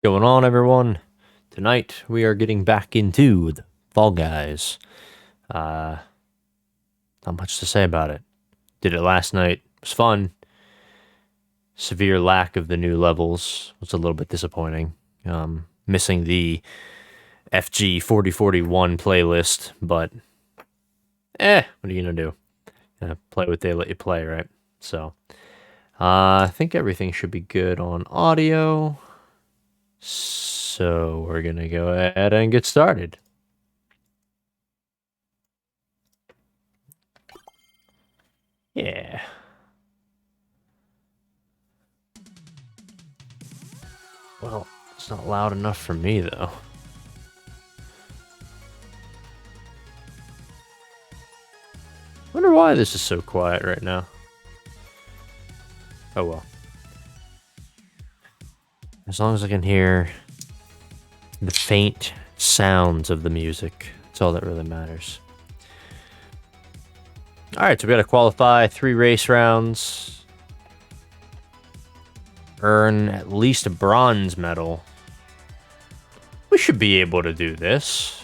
Going on, everyone? Tonight we are getting back into the Fall Guys. Uh, Not much to say about it. Did it last night. It was fun. Severe lack of the new levels was a little bit disappointing. Missing the FG 4041 playlist, but what are you gonna do? Play what they let you play, right? So, I think everything should be good on audio. So we're gonna go ahead and get started. Yeah. Well, it's not loud enough for me, though. Wonder why this is so quiet right now. Oh well. As long as I can hear the faint sounds of the music, that's all that really matters. Alright, so we gotta qualify 3 race rounds. Earn at least a bronze medal. We should be able to do this.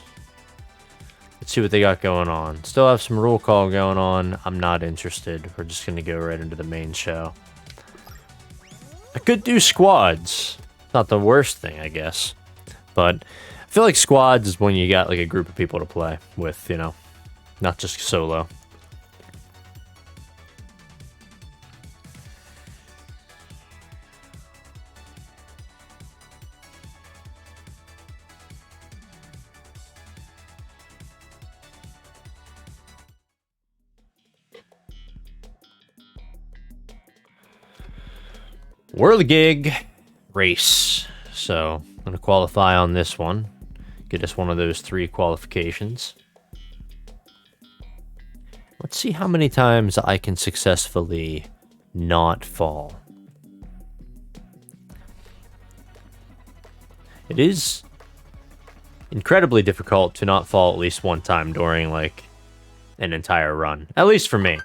Let's see what they got going on. Still have some roll call going on. I'm not interested. We're just gonna go right into the main show. I could do squads. Not the worst thing, I guess. But I feel like squads is when you got like a group of people to play with, you know, not just solo. Whirligig race. So I'm gonna qualify on this one. Get us one of those 3 qualifications. Let's see how many times I can successfully not fall. It is incredibly difficult to not fall at least one time during like an entire run. At least for me.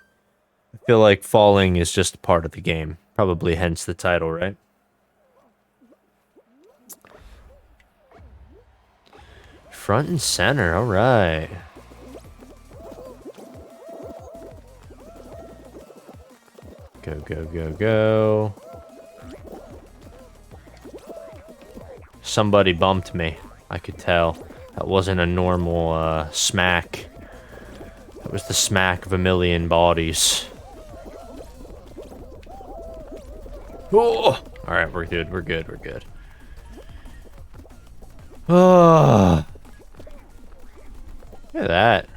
I feel like falling is just part of the game. Probably hence the title, right? Front and center, alright. Go, go, go, go. Somebody bumped me. I could tell. That wasn't a normal smack. That was the smack of a million bodies. Oh! Alright, we're good, we're good, we're good. Oh! Look at that.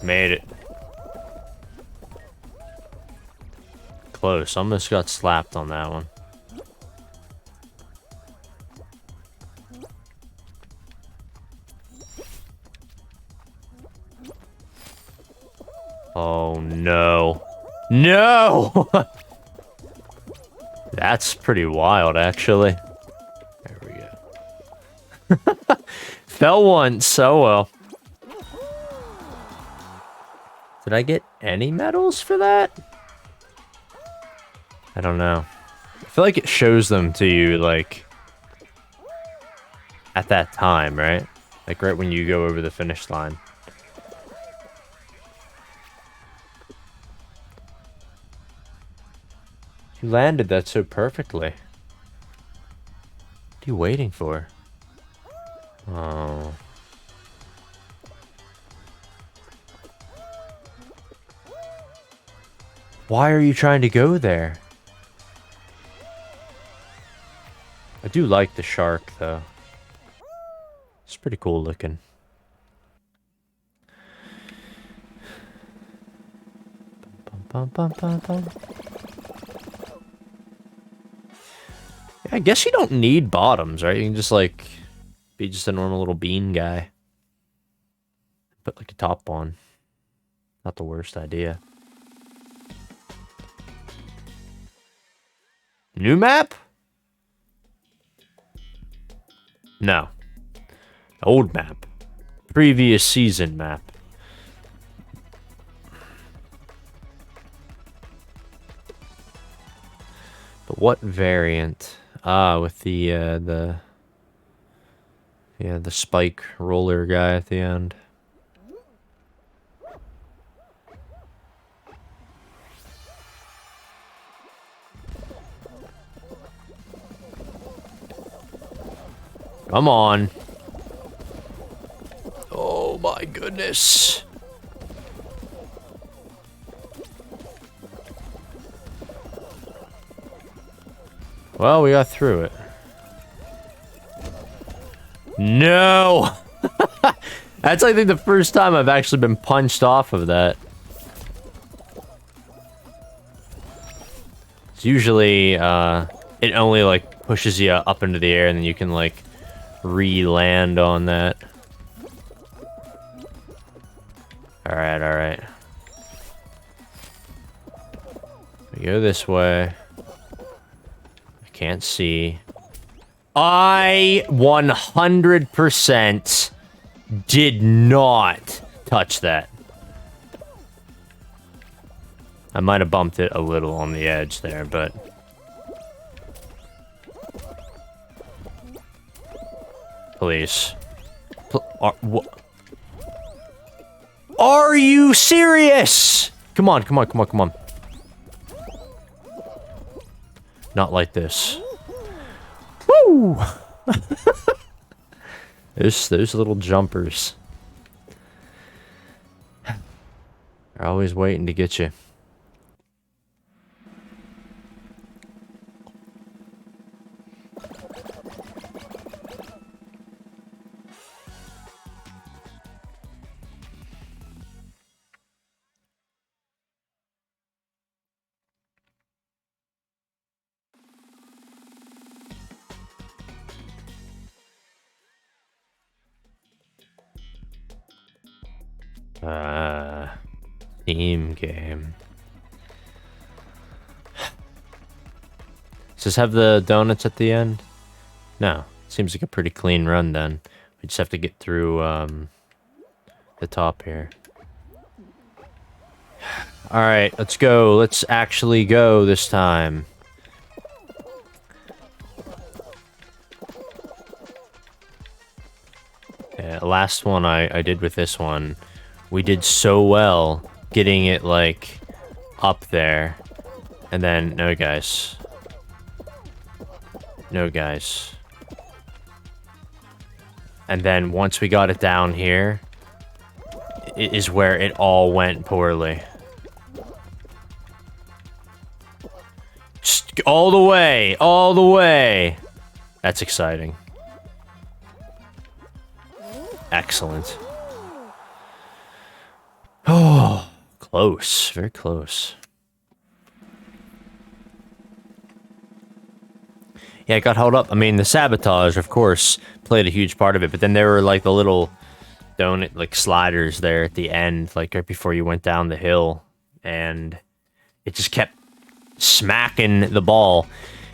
Made it. Close. Almost got slapped on that one. Oh no. No! That's pretty wild, actually. There we go. Fell once, so well. Did I get any medals for that? I don't know. I feel like it shows them to you, like, at that time, right? Like, right when you go over the finish line. You landed that so perfectly. What are you waiting for? Oh. Why are you trying to go there? I do like the shark, though. It's pretty cool looking. Bum, bum, bum, bum, bum. Yeah, I guess you don't need bottoms, right? You can just, like, be just a normal little bean guy. Put, like, a top on. Not the worst idea. New map? No. Old map. Previous season map. But what variant? Ah, with the spike roller guy at the end. Come on. Oh my goodness. Well, we got through it. No! That's, I think, the first time I've actually been punched off of that. It's usually, it only, like, pushes you up into the air and then you can, like, re-land on that. Alright, alright. We go this way. I can't see. I 100% did not touch that. I might have bumped it a little on the edge there, but... Please. Are you serious? Come on, come on, come on, come on. Not like this. Woo! Those little jumpers. They're always waiting to get you. Team game. Does this have the donuts at the end? No. Seems like a pretty clean run then. We just have to get through the top here. Alright, let's go. Let's actually go this time. Yeah, last one I did with this one, we did so well getting it, like, up there. And then, no, guys. No, guys. And then, once we got it down here, it is where it all went poorly. Just all the way! All the way! That's exciting. Excellent. Oh, close. Very close. Yeah, it got held up. I mean, the sabotage, of course, played a huge part of it, but then there were, like, the little donut, like, sliders there at the end, like, right before you went down the hill, and it just kept smacking the ball,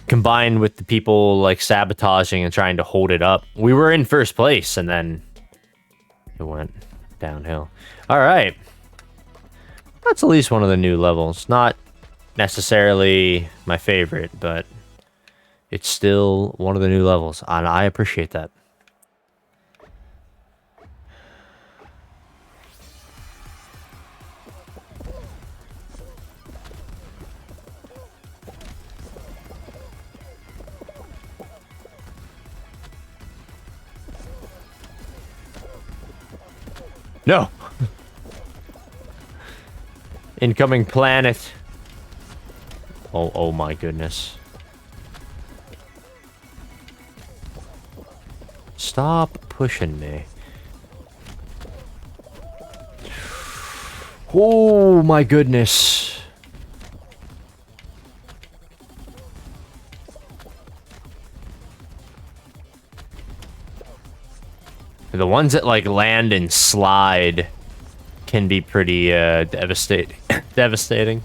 combined with the people, like, sabotaging and trying to hold it up. We were in first place, and then it went downhill. Alright. That's at least one of the new levels. Not necessarily my favorite, but it's still one of the new levels, and I appreciate that. No! Incoming planet. Oh my goodness. Stop pushing me. Oh my goodness. The ones that, like, land and slide can be pretty devastating. Devastating.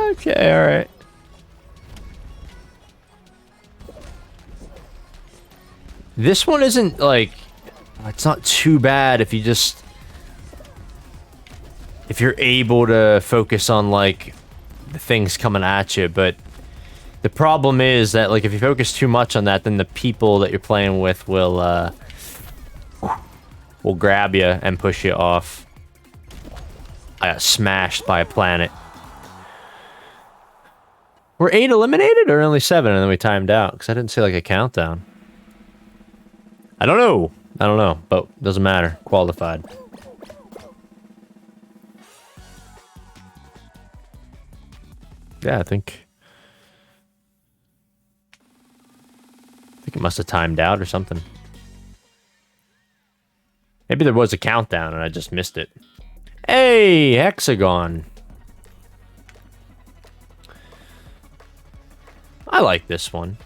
Okay, alright. This one isn't, like... It's not too bad if you just... If you're able to focus on, like, the things coming at you, but... The problem is that, like, if you focus too much on that, then the people that you're playing with will grab you and push you off. I got smashed by a planet. Were 8 eliminated or only 7 and then we timed out? Because I didn't see, like, a countdown. I don't know. I don't know, but doesn't matter. Qualified. Yeah, I think it must have timed out or something. Maybe there was a countdown and I just missed it. Hey, Hexagon. I like this one.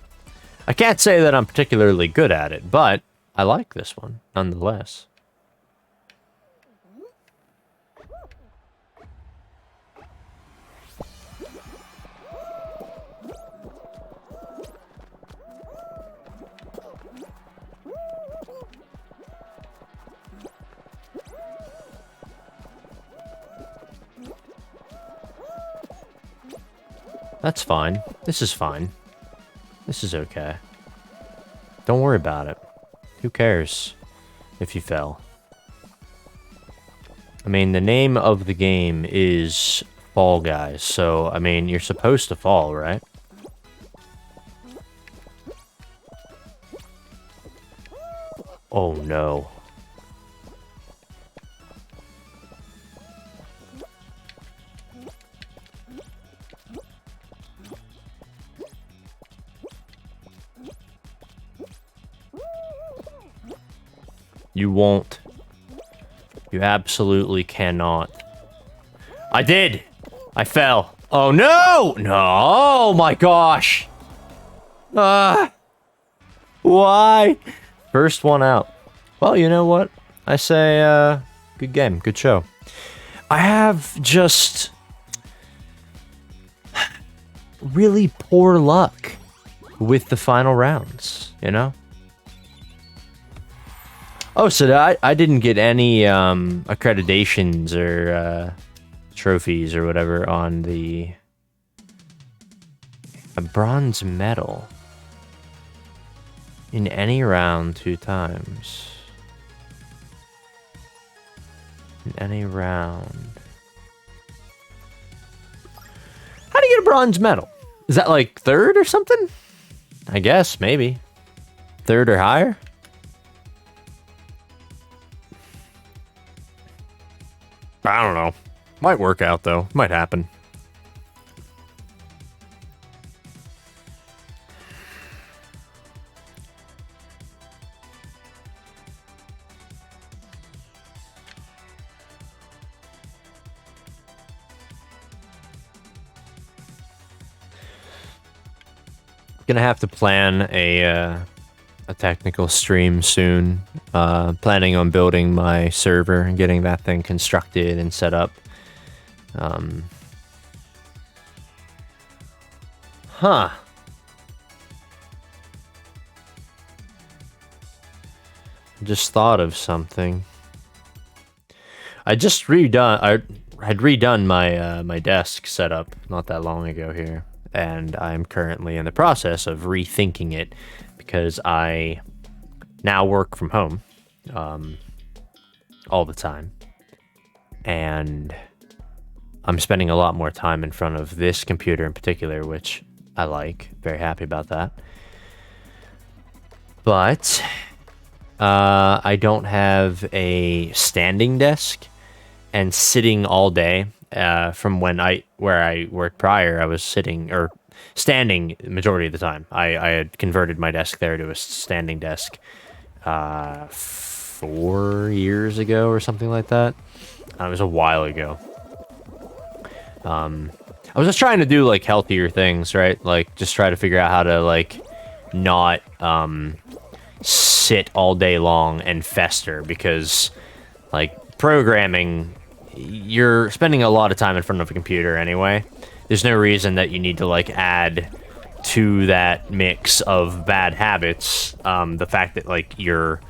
I can't say that I'm particularly good at it, but I like this one nonetheless. That's fine. This is fine. This is okay. Don't worry about it. Who cares if you fell? I mean, the name of the game is Fall Guys, so, I mean, you're supposed to fall, right? Oh, no. You won't. You absolutely cannot. I did! I fell. Oh no! No! Oh my gosh! Why? First one out. Well, you know what? I say, good game, good show. I have just... really poor luck with the final rounds, you know? Oh, so I didn't get any accreditations or trophies or whatever on a bronze medal in any round 2 times. In any round. How do you get a bronze medal? Is that like 3rd or something? I guess, maybe. 3rd or higher? I don't know. Might work out, though. Might happen. Gonna have to plan a technical stream soon. Planning on building my server and getting that thing constructed and set up. Huh. Just thought of something. I had redone my my desk setup not that long ago here, and I'm currently in the process of rethinking it because I now work from home all the time, and I'm spending a lot more time in front of this computer in particular, which I like. Very happy about that. But I don't have a standing desk, and sitting all day from where I worked prior, I was sitting or standing the majority of the time. I had converted my desk there to a standing desk 4 years ago or something like that. It was a while ago. I was just trying to do like healthier things, right? Like just try to figure out how to like not sit all day long and fester, because like programming, you're spending a lot of time in front of a computer anyway. There's no reason that you need to like add to that mix of bad habits, the fact that like you're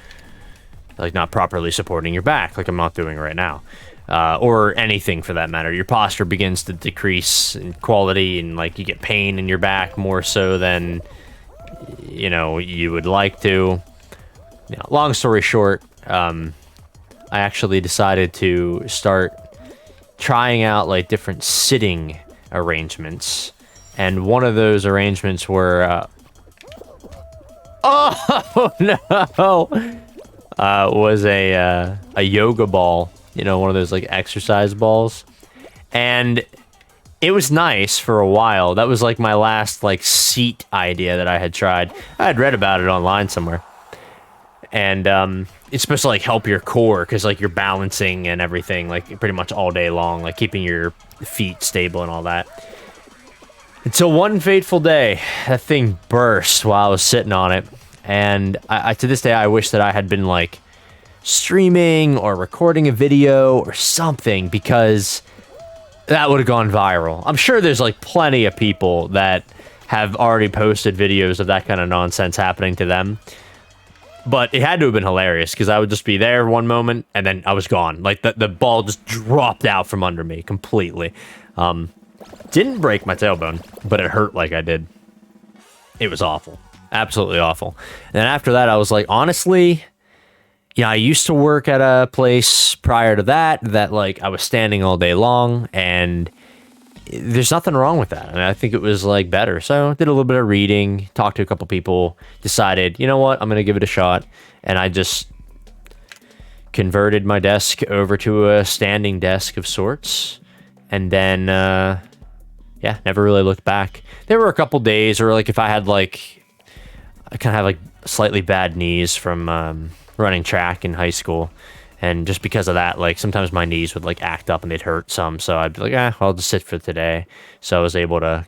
like not properly supporting your back, like I'm not doing right now, or anything for that matter. Your posture begins to decrease in quality, and like you get pain in your back more so than you would like to. Long story short, I actually decided to start trying out like different sitting arrangements, and one of those arrangements were oh no, was a yoga ball, one of those like exercise balls, and it was nice for a while. That was like my last like seat idea that I had tried. I had read about it online somewhere, and it's supposed to like help your core because like you're balancing and everything like pretty much all day long, like keeping your feet stable and all that. Until one fateful day, that thing burst while I was sitting on it, and I to this day I wish that I had been like streaming or recording a video or something, because that would have gone viral. I'm sure there's like plenty of people that have already posted videos of that kind of nonsense happening to them. But it had to have been hilarious, because I would just be there one moment and then I was gone. Like the ball just dropped out from under me completely. Didn't break my tailbone, but it hurt like I did. It was awful. Absolutely awful. And then after that, I was like, honestly, I used to work at a place prior to that like I was standing all day long, and there's nothing wrong with that. I mean, I think it was like better. So I did a little bit of reading, talked to a couple people, decided, you know what, I'm going to give it a shot. And I just converted my desk over to a standing desk of sorts. And then, never really looked back. There were a couple days, or like if I had like, I kind of had like slightly bad knees from running track in high school. And just because of that, like sometimes my knees would like act up and they'd hurt some. So I'd be like, well, I'll just sit for today. So I was able to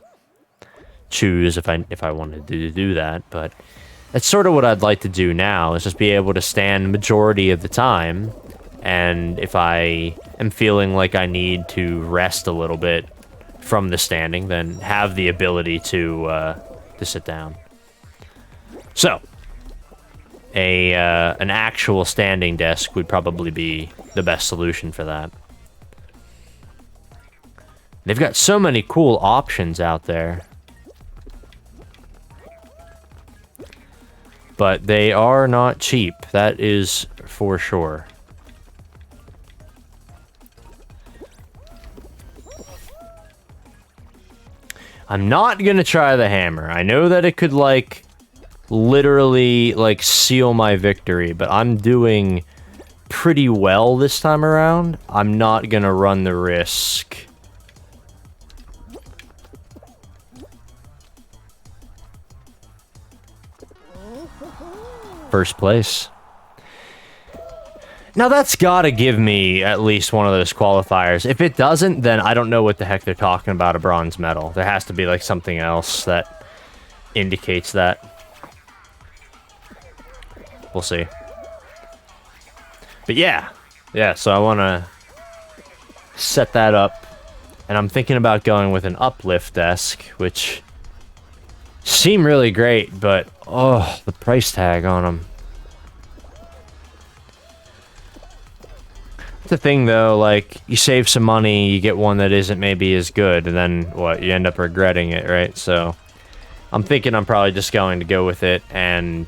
choose if I wanted to do that. But that's sort of what I'd like to do now, is just be able to stand majority of the time. And if I am feeling like I need to rest a little bit from the standing, then have the ability to sit down. So an actual standing desk would probably be the best solution for that. They've got so many cool options out there, but they are not cheap. That is for sure. I'm not gonna try the hammer. I know that it could like literally like seal my victory, but I'm doing pretty well this time around. I'm not gonna run the risk. First place. Now that's gotta give me at least one of those qualifiers. If it doesn't, then I don't know what the heck they're talking about a bronze medal. There has to be like something else that indicates that. We'll see. But yeah, so I want to set that up, and I'm thinking about going with an uplift desk, which seem really great, but oh, the price tag on them. The thing though, like you save some money, you get one that isn't maybe as good, and then what, you end up regretting it, right? So I'm thinking I'm probably just going to go with it and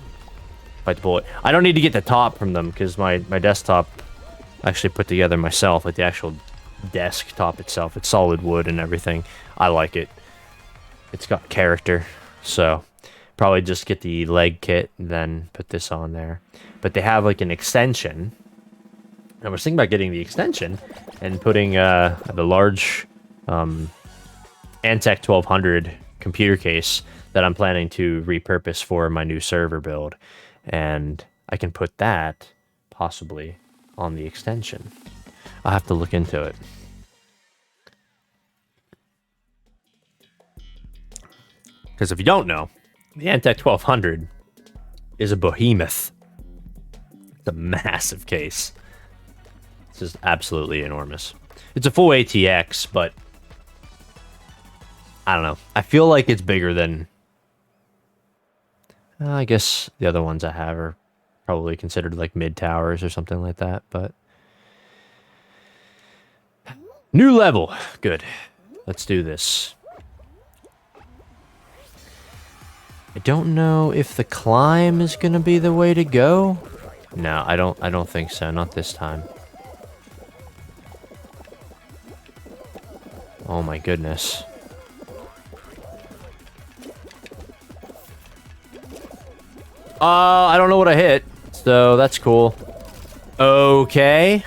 bite the bullet. I don't need to get the top from them, because my desktop I actually put together myself, like the actual desktop itself. It's solid wood and everything. I like it. It's got character. So probably just get the leg kit and then put this on there. But they have like an extension. I was thinking about getting the extension and putting the large Antec 1200 computer case that I'm planning to repurpose for my new server build. And I can put that possibly on the extension. I'll have to look into it. Because if you don't know, the Antec 1200 is a behemoth. It's a massive case. It's just absolutely enormous. It's a full ATX, but I don't know. I feel like it's bigger than I guess the other ones I have are probably considered like mid towers or something like that, but new level. Good. Let's do this. I don't know if the climb is gonna be the way to go. No, I don't think so. Not this time. Oh my goodness. I don't know what I hit, so that's cool. Okay.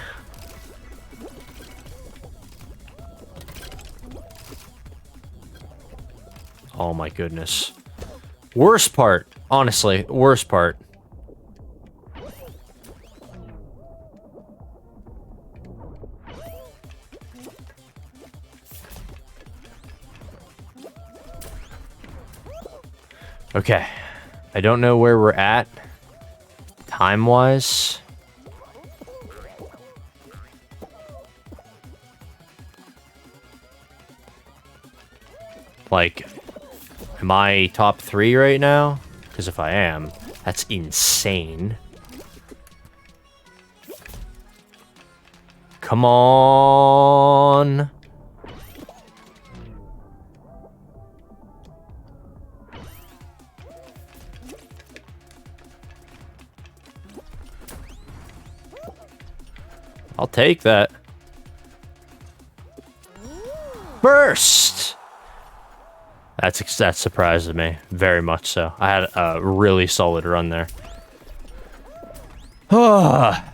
Oh my goodness. Worst part, honestly, worst part. Okay. I don't know where we're at time-wise. Like, am I top 3 right now? Because if I am, that's insane. Come on. I'll take that. Burst! That surprises me very much so. I had a really solid run there. But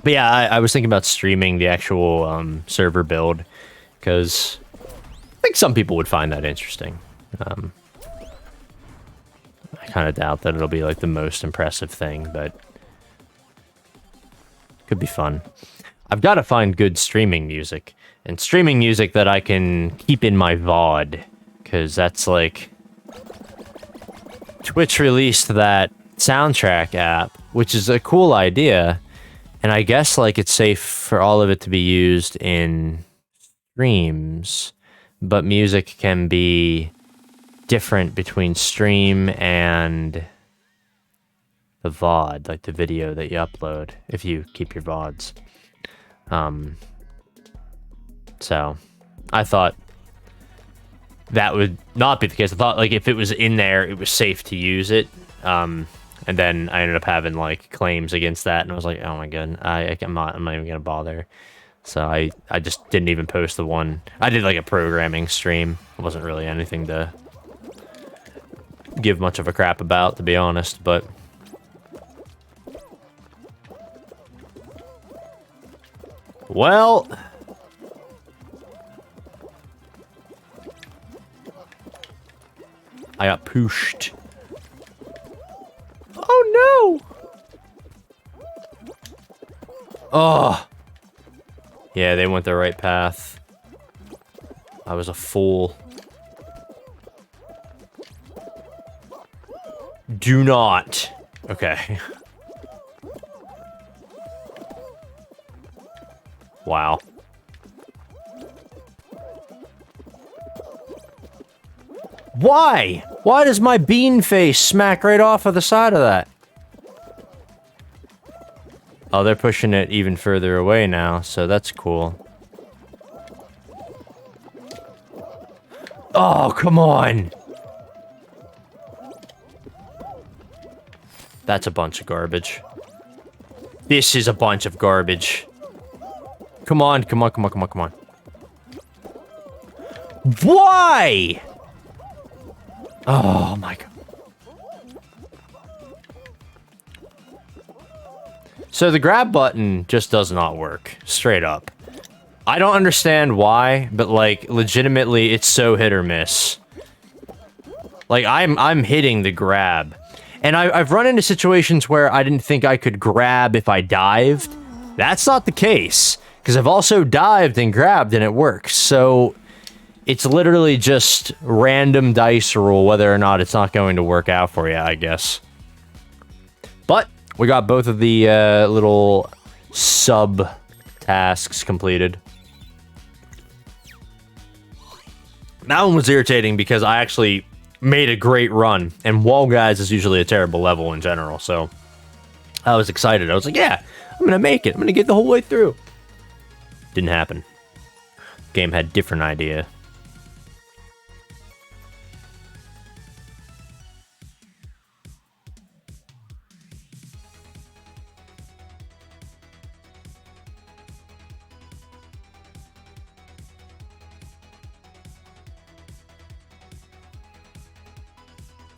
yeah, I was thinking about streaming the actual server build because I think some people would find that interesting. I kind of doubt that it'll be like the most impressive thing, but could be fun. I've got to find good streaming music. And streaming music that I can keep in my VOD. Because that's like... Twitch released that soundtrack app, which is a cool idea. And I guess like it's safe for all of it to be used in streams. But music can be different between stream and the VOD, like the video that you upload, if you keep your VODs. So, I thought that would not be the case. I thought, like, if it was in there, it was safe to use it. And then I ended up having, like, claims against that, and I was like, oh my god, I'm not even gonna bother. So I just didn't even post the one. I did, like, a programming stream. It wasn't really anything to give much of a crap about, to be honest, but... Well... I got pushed. Oh no! Oh! Yeah, they went the right path. I was a fool. Do not. Okay. Wow. Why? Why does my bean face smack right off of the side of that? Oh, they're pushing it even further away now, so that's cool. Oh, come on! That's a bunch of garbage. This is a bunch of garbage. Come on, come on, come on, come on, come on. Why? Oh my god. So the grab button just does not work, straight up. I don't understand why, but like legitimately it's so hit or miss. Like I'm hitting the grab. And I've run into situations where I didn't think I could grab if I dived. That's not the case, because I've also dived and grabbed and it works. So it's literally just random dice roll whether or not it's not going to work out for you, I guess. But we got both of the little sub-tasks completed. That one was irritating because I actually made a great run. And Wall Guys is usually a terrible level in general, so I was excited. I was like, yeah, I'm gonna make it. I'm gonna get the whole way through. Didn't happen. Game had different idea.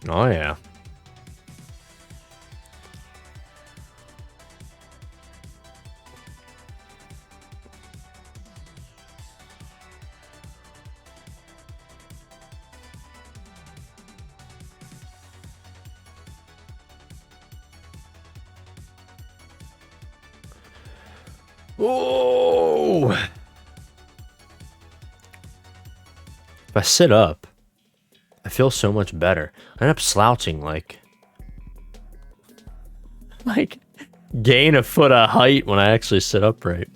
Oh, yeah. Oh! If I sit up, I feel so much better. I end up slouching, like gain a foot of height when I actually sit upright.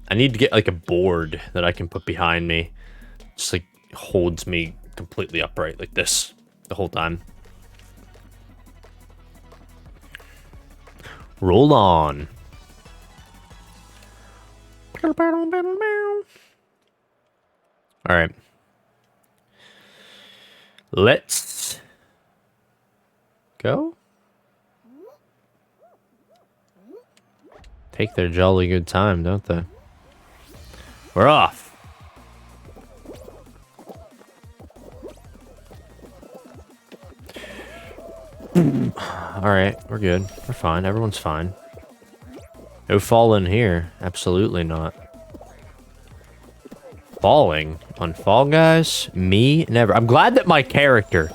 I need to get like a board that I can put behind me. Just like holds me completely upright like this the whole time. Roll on. All right. Let's go. Take their jolly good time, don't they? We're off. All right, we're good. We're fine. Everyone's fine. No falling here. Absolutely not. Falling on Fall Guys? Me? Never. I'm glad that my character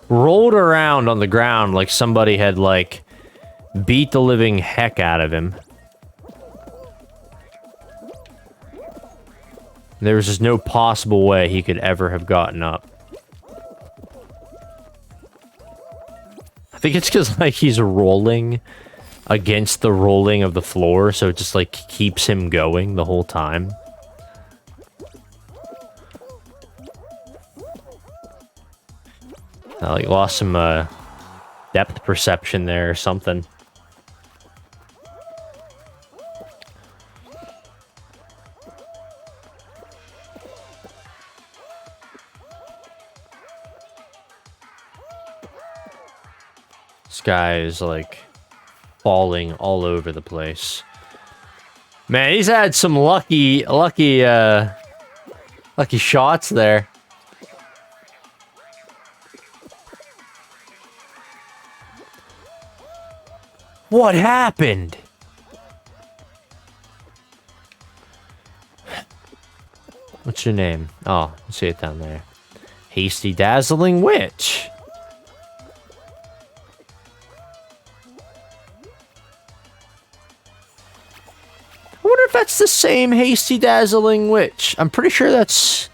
rolled around on the ground like somebody had, like, beat the living heck out of him. There was just no possible way he could ever have gotten up. I think it's because, like, he's rolling against the rolling of the floor, so it just, like, keeps him going the whole time. I, like, lost some, depth perception there or something. This guy is, like, falling all over the place. Man, he's had some lucky shots there. What happened? What's your name? Oh, I see it down there. Hasty Dazzling Witch. I wonder if that's the same Hasty Dazzling Witch. I'm pretty sure that's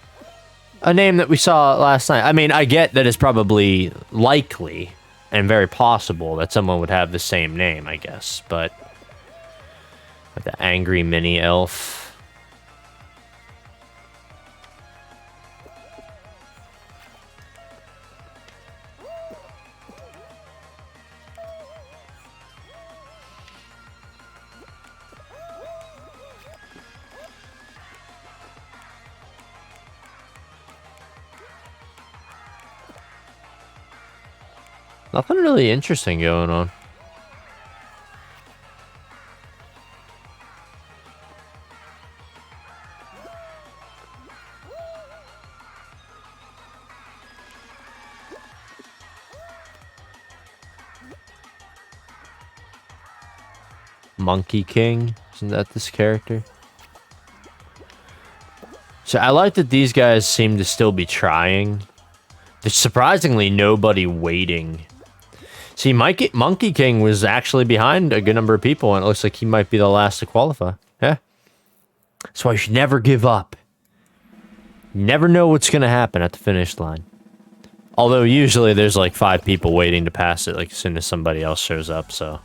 a name that we saw last night. I mean, I get that it's probably likely and very possible that someone would have the same name, I guess, but the angry mini elf. Nothing really interesting going on. Monkey King? Isn't that this character? So I like that these guys seem to still be trying. There's surprisingly nobody waiting. See, Monkey King was actually behind a good number of people, and it looks like he might be the last to qualify. Yeah. That's why you should never give up. You never know what's going to happen at the finish line. Although usually there's like 5 people waiting to pass it, like as soon as somebody else shows up, so.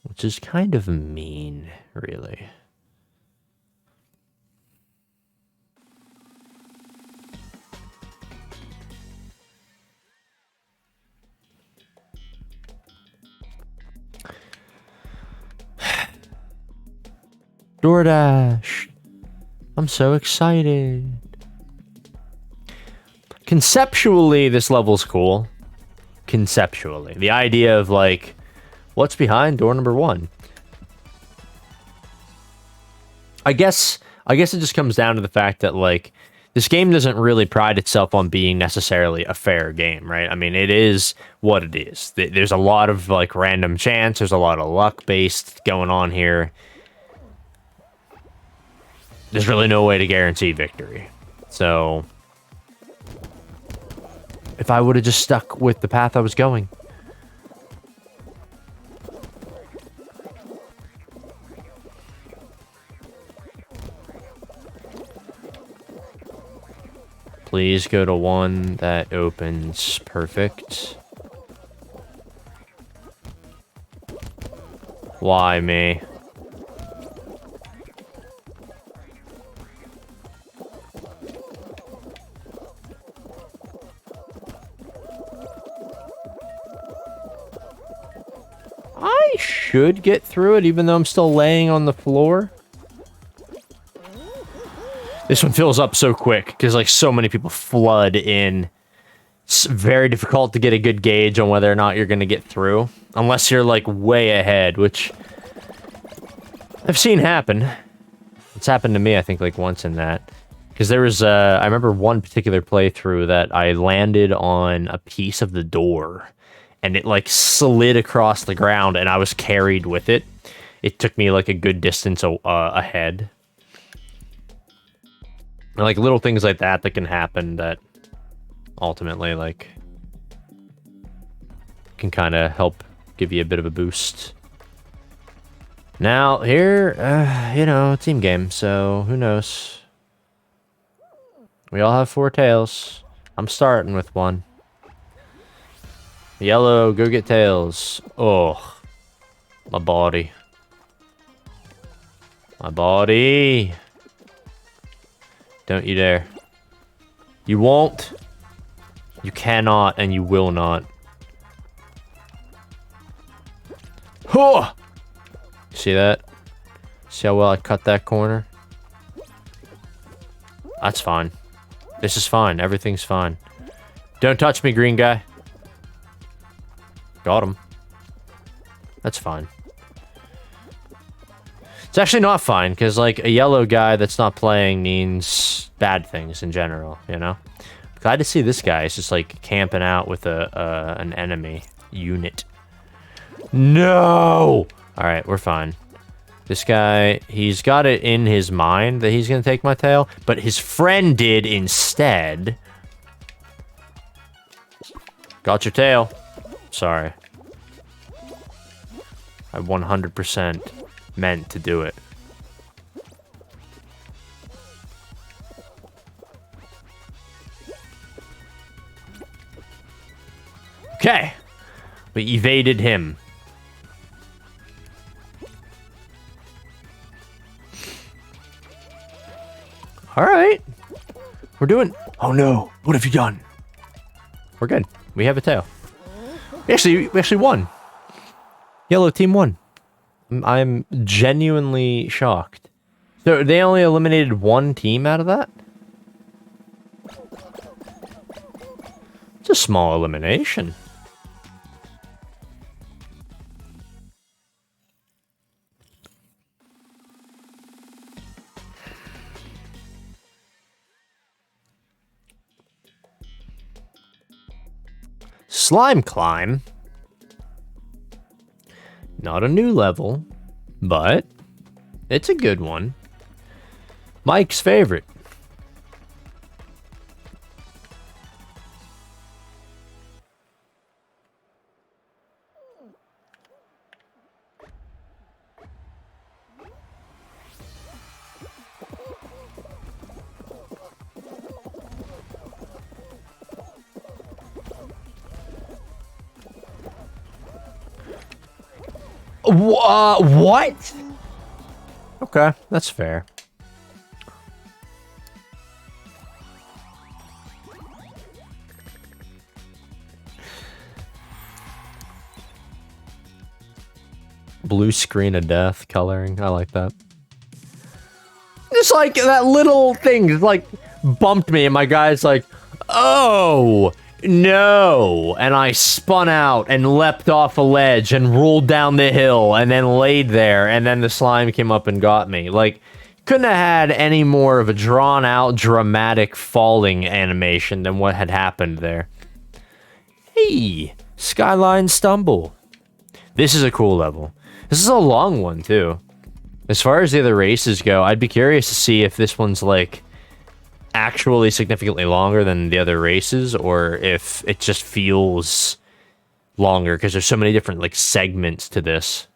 Which is kind of mean, really. DoorDash. I'm so excited. Conceptually, this level's cool. Conceptually. The idea of, like, what's behind door number 1? I guess it just comes down to the fact that, like, this game doesn't really pride itself on being necessarily a fair game, right? I mean, it is what it is. There's a lot of, like, random chance. There's a lot of luck-based going on here. There's really no way to guarantee victory. So, if I would have just stuck with the path I was going. Please go to one that opens perfect. Why me? I should get through it even though I'm still laying on the floor. This one fills up so quick because, like, so many people flood in. It's very difficult to get a good gauge on whether or not you're going to get through. Unless you're, like, way ahead, which I've seen happen. It's happened to me, I think, like, once in that. Because there was, I remember one particular playthrough that I landed on a piece of the door. And it, like, slid across the ground, and I was carried with it. It took me, like, a good distance ahead. Like, little things like that can happen that ultimately, like, can kind of help give you a bit of a boost. Now, here, you know, team game, so who knows? We all have 4 tails. I'm starting with one. Yellow, go get tails. Oh, my body. My body. Don't you dare. You won't. You cannot, and you will not. Huh! See that? See how well I cut that corner? That's fine. This is fine. Everything's fine. Don't touch me, green guy. Got him. That's fine. It's actually not fine, because, like, a yellow guy that's not playing means bad things in general, you know? Glad to see this guy is just, like, camping out with an enemy unit. No! Alright, we're fine. This guy, he's got it in his mind that he's gonna take my tail, but his friend did instead. Got your tail. Sorry. I 100% meant to do it. Okay. We evaded him. Alright. We're doing... Oh no. What have you done? We're good. We have a tail. We actually won. Yellow team won. I'm genuinely shocked. So they only eliminated one team out of that? It's a small elimination. Slime Climb. Not a new level, but it's a good one. Mike's favorite. What? Okay, that's fair. Blue screen of death coloring. I like that. Just like that little thing just like bumped me and my guy's like, oh no, and I spun out and leapt off a ledge and rolled down the hill and then laid there, and then the slime came up and got me. Like, couldn't have had any more of a drawn out dramatic falling animation than what had happened there. Hey, Skyline Stumble. This is a cool level. This is a long one too. As far as the other races go, I'd be curious to see if this one's like actually significantly longer than the other races, or if it just feels longer because there's so many different like segments to this.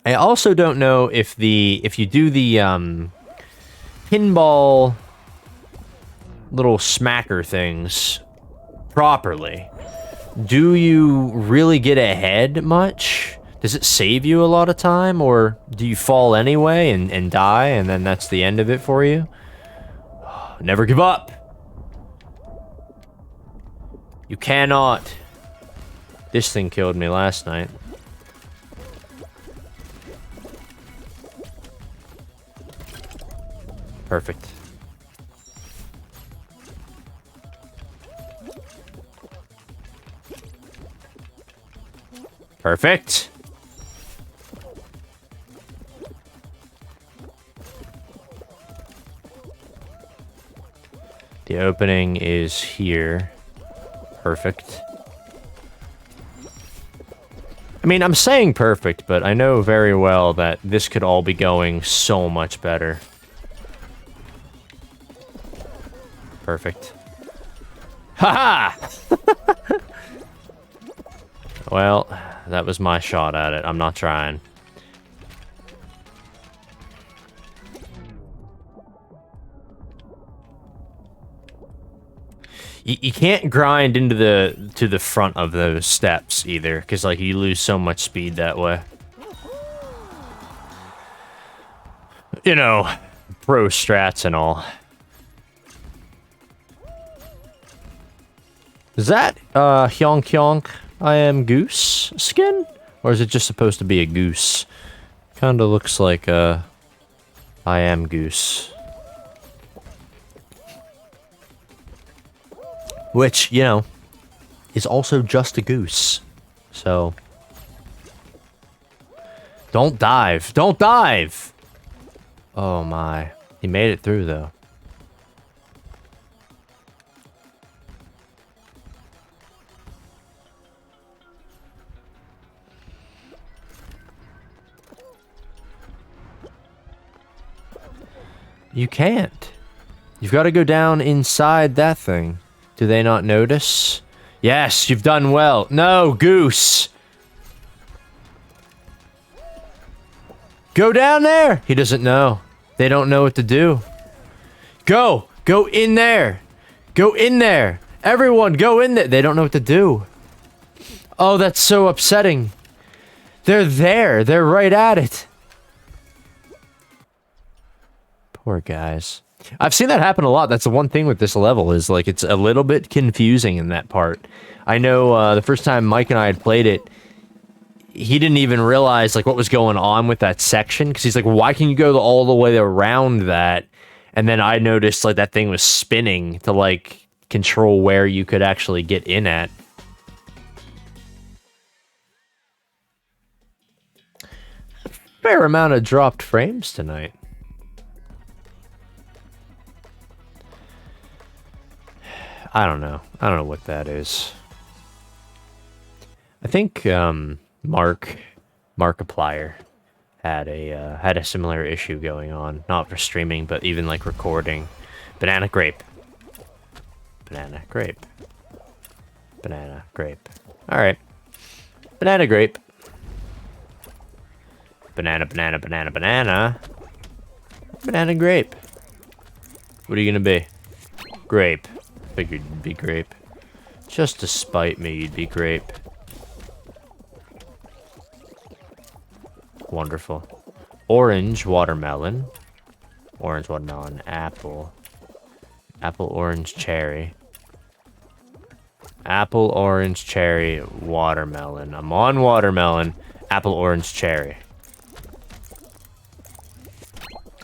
I also don't know if you do the pinball little smacker things properly, do you really get ahead much? Does it save you a lot of time, or do you fall anyway and die, and then that's the end of it for you? Never give up. You cannot. This thing killed me last night. Perfect. Perfect. The opening is here. Perfect. I mean, I'm saying perfect, but I know very well that this could all be going so much better. Perfect. Haha! Well, that was my shot at it. I'm not trying. You can't grind into the front of those steps either, because like you lose so much speed that way. You know, pro strats and all. Is that Hyonk Hyonk I Am Goose skin? Or is it just supposed to be a goose? Kinda looks like I Am Goose. Which, you know, is also just a goose. So, don't dive. Don't dive! Oh my. He made it through, though. You can't. You've got to go down inside that thing. Do they not notice? Yes, you've done well. No, goose! Go down there! He doesn't know. They don't know what to do. Go! Go in there! Go in there! Everyone, go in there! They don't know what to do. Oh, that's so upsetting. They're there. They're right at it. Poor guys. I've seen that happen a lot. That's the one thing with this level, is like it's a little bit confusing in that part. I know the first time Mike and I had played it, he didn't even realize like what was going on with that section, because he's like, why can you go all the way around that? And then I noticed like that thing was spinning to like control where you could actually get in at. Fair amount of dropped frames tonight. I don't know. I don't know what that is. I think Markiplier had a similar issue going on, not for streaming, but even like recording. Banana grape. Banana grape. Banana grape. All right. Banana grape. Banana, banana, banana, banana. Banana grape. What are you gonna be? Grape. Figured you'd be grape. Just to spite me, you'd be grape. Wonderful. Orange watermelon. Orange watermelon. Apple. Apple, orange, cherry. Apple, orange, cherry, watermelon. I'm on watermelon. Apple, orange, cherry.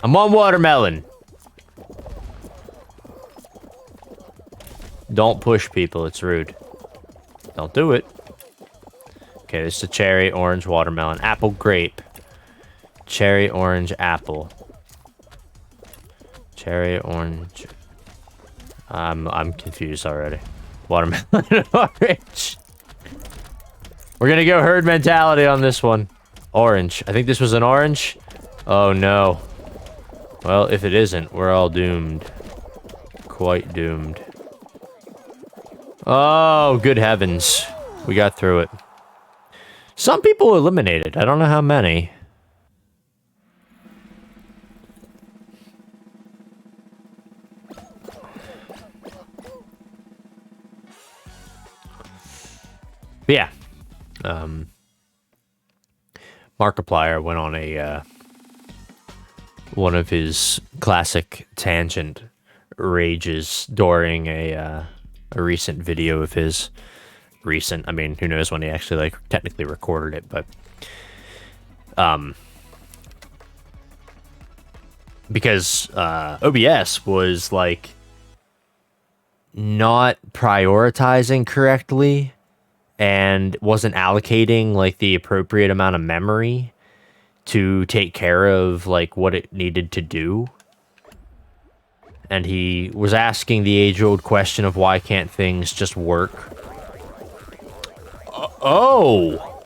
I'm on watermelon. Don't push people, it's rude. Don't do it. Okay, this is a cherry, orange, watermelon, apple, grape. Cherry, orange, apple. Cherry, orange. I'm confused already. Watermelon, orange. We're gonna go herd mentality on this one. Orange. I think this was an orange. Oh no. Well, if it isn't, we're all doomed. Quite doomed. Oh, good heavens. We got through it. Some people eliminated. I don't know how many. But yeah. Markiplier went on a one of his classic tangent rages during a recent video of his. Recent, I mean, who knows when he actually like technically recorded it, but because OBS was like not prioritizing correctly and wasn't allocating like the appropriate amount of memory to take care of like what it needed to do. And he was asking the age-old question of why can't things just work? Oh!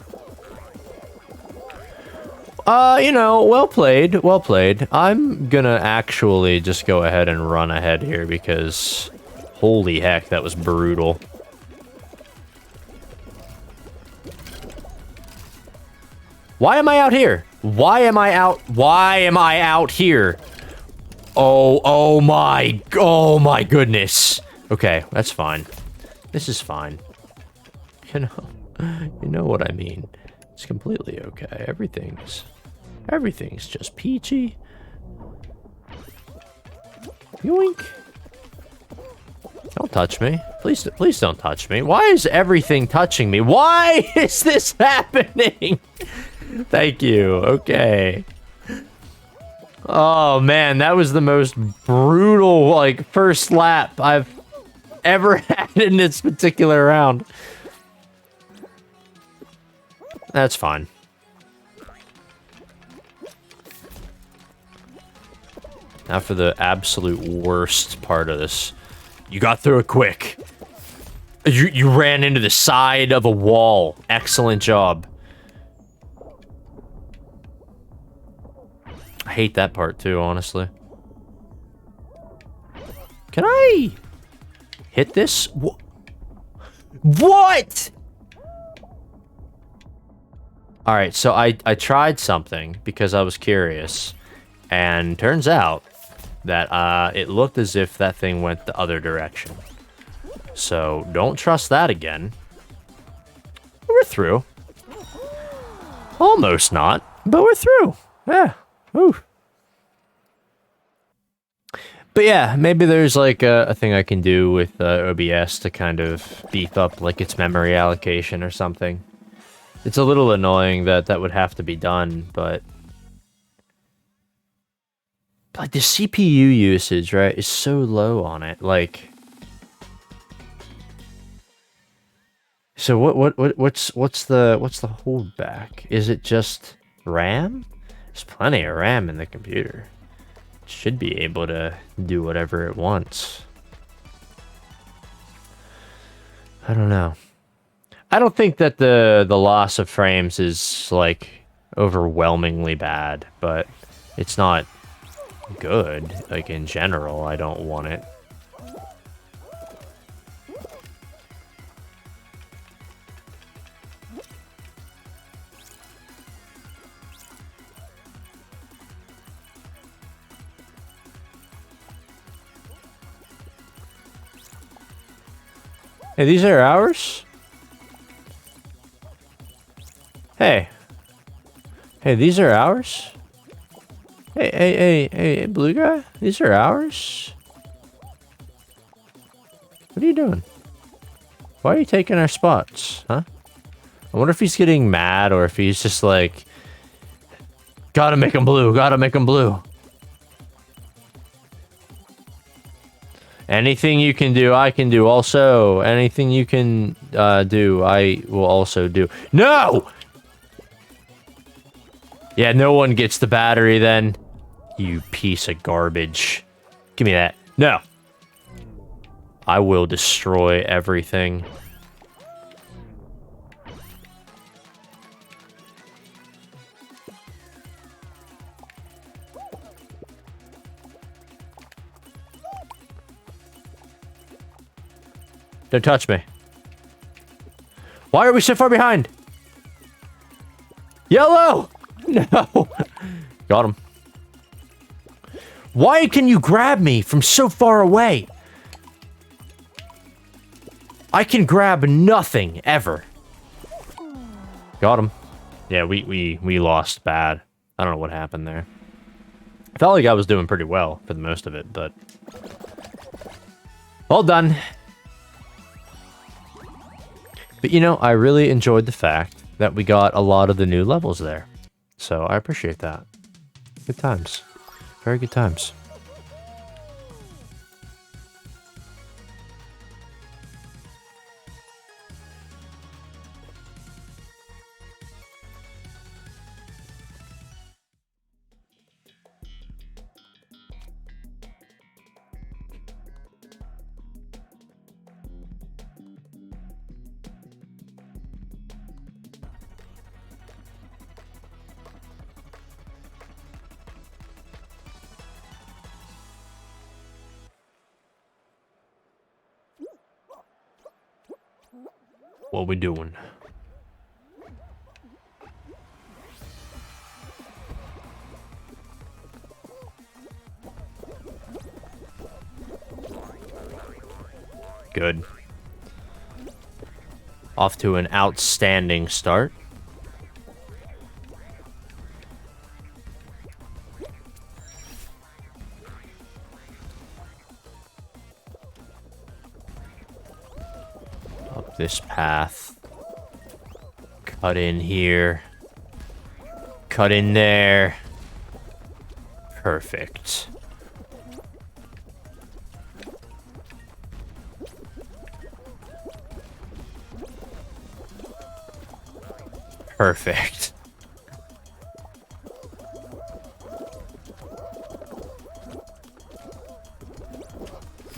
You know, well played, well played. I'm gonna actually just go ahead and run ahead here because holy heck, that was brutal. Why am I out here? Why am I out here? Oh my goodness. Okay, that's fine. This is fine. You know what I mean. It's completely okay. Everything's just peachy. Yoink. Don't touch me. Please don't touch me. Why is everything touching me? Why is this happening? Thank you. Okay. Oh man, that was the most brutal like first lap I've ever had in this particular round. That's fine. Now for the absolute worst part of this. You got through it quick. You ran into the side of a wall. Excellent job. I hate that part too, honestly. Can I hit this? What? All right, so I tried something because I was curious, and turns out that it looked as if that thing went the other direction. So don't trust that again. We're through. Almost not, but we're through. Yeah. Ooh. But yeah, maybe there's like a thing I can do with OBS to kind of beef up like its memory allocation or something. It's a little annoying that that would have to be done, but like the CPU usage, right, is so low on it. Like, so what's the holdback? Is it just RAM? There's plenty of RAM in the computer. It should be able to do whatever it wants. I don't know. I don't think that the loss of frames is like overwhelmingly bad, but it's not good. Like in general, I don't want it. Hey, these are ours? Hey. Hey, these are ours? Hey, blue guy? These are ours? What are you doing? Why are you taking our spots, huh? I wonder if he's getting mad or if he's just like, gotta make him blue, gotta make him blue. Anything you can do, I can do. Also, anything you can do, I will also do. No! Yeah, no one gets the battery then. You piece of garbage. Give me that. No. I will destroy everything. Don't touch me. Why are we so far behind? Yellow! No! Got him. Why can you grab me from so far away? I can grab nothing, ever. Got him. Yeah, we lost bad. I don't know what happened there. I felt like I was doing pretty well for the most of it, but... All done. But, you know, I really enjoyed the fact that we got a lot of the new levels there. So, I appreciate that. Good times. Very good times. What we doing? Good. Off to an outstanding start. Up this path. Cut in here. Cut in there. Perfect. Perfect.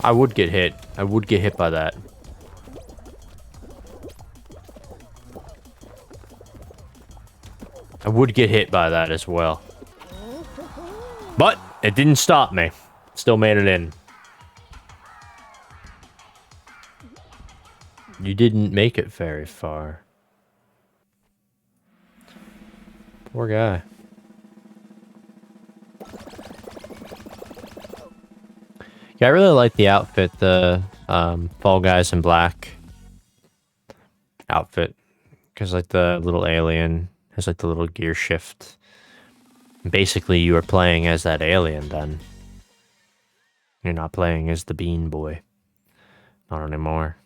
I would get hit. I would get hit by that. I would get hit by that as well. But it didn't stop me. Still made it in. You didn't make it very far. Poor guy. Yeah, I really like the outfit, the Fall Guys in Black outfit. Because like the little alien has like the little gear shift. Basically, you are playing as that alien then. You're not playing as the Bean Boy. Not anymore.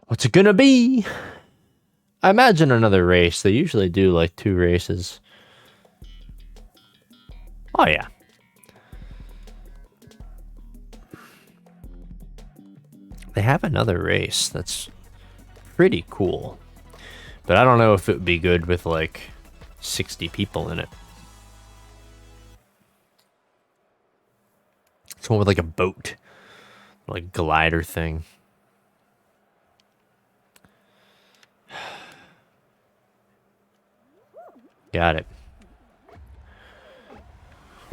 What's it gonna be? I imagine another race. They usually do like 2 races. Oh yeah. They have another race that's pretty cool. But I don't know if it would be good with like 60 people in it. It's one with like a boat. Like glider thing. Got it.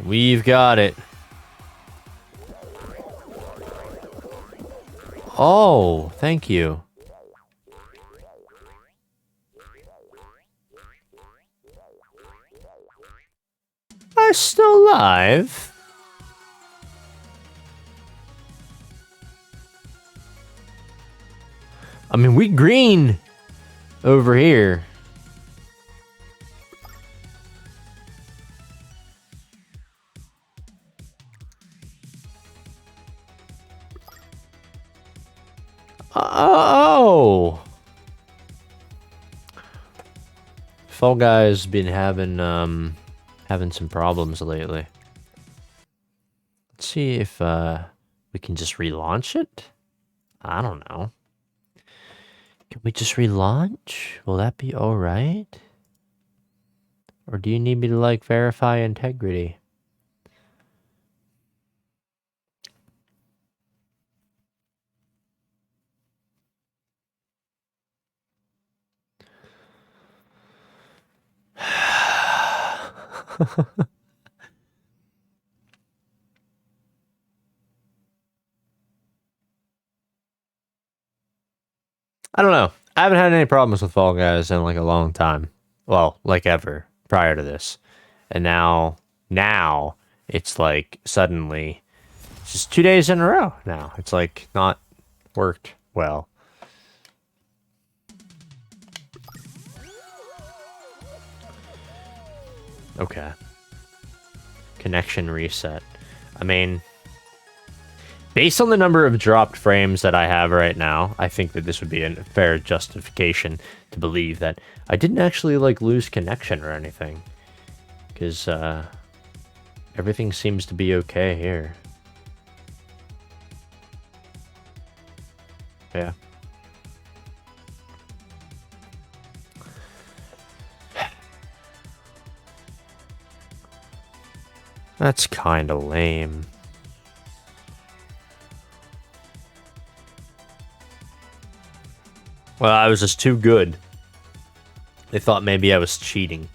We've got it. Oh, thank you. I'm still alive. I mean, we green over here. Oh. Fall Guys been having some problems lately. Let's see if we can just relaunch it. I don't know. Can we just relaunch? Will that be all right? Or do you need me to like verify integrity? I don't know. I haven't had any problems with Fall Guys in like a long time. Well, like ever prior to this. And now it's like suddenly it's just 2 days in a row now. It's like not worked well. Okay. Connection reset. I mean, based on the number of dropped frames that I have right now, I think that this would be a fair justification to believe that I didn't actually like lose connection or anything. Because everything seems to be okay here. Yeah. That's kind of lame. Well, I was just too good. They thought maybe I was cheating.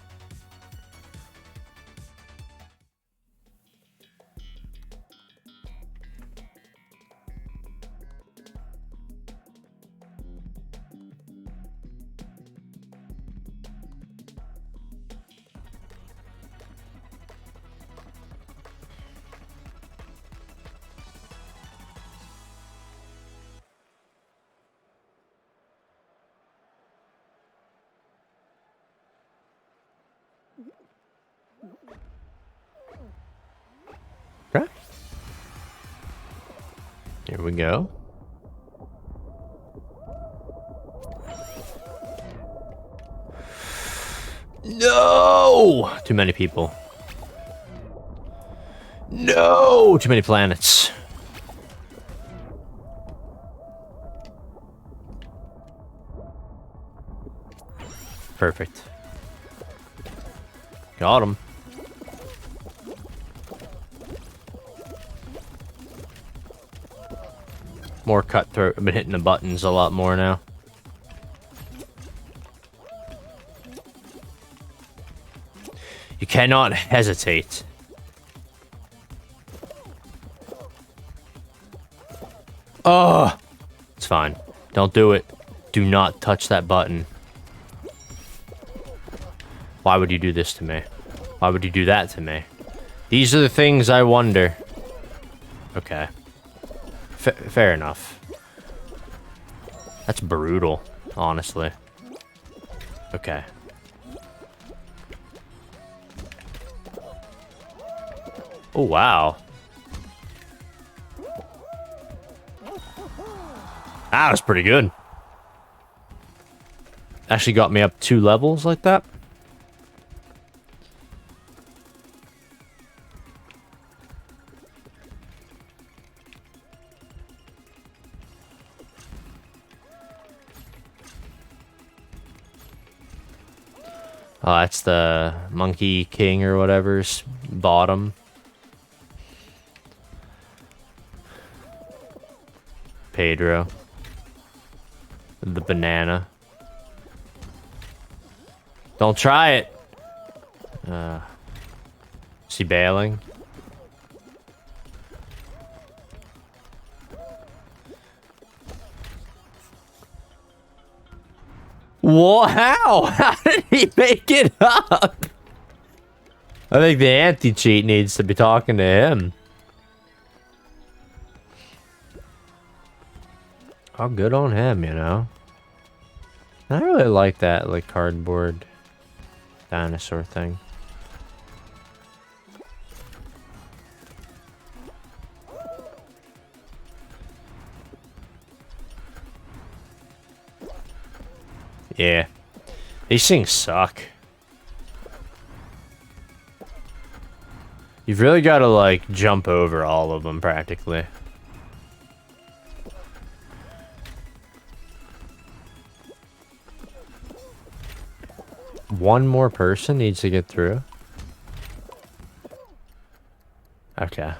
Okay. Here we go. No! Too many people. No! Too many planets. Perfect. Got him. More cutthroat. I've been hitting the buttons a lot more now. You cannot hesitate. Oh! It's fine. Don't do it. Do not touch that button. Why would you do this to me? Why would you do that to me? These are the things I wonder. Okay. Fair enough. That's brutal, honestly. Okay. Oh, wow. That was pretty good. Actually got me up 2 levels like that. Oh, that's the Monkey King or whatever's bottom. Pedro. The banana. Don't try it. Is he bailing? What? How? How did he make it up? I think the anti-cheat needs to be talking to him. Oh, good on him, you know. I really like that, like, cardboard dinosaur thing. Yeah. These things suck. You've really got to, like, jump over all of them, practically. One more person needs to get through. Okay.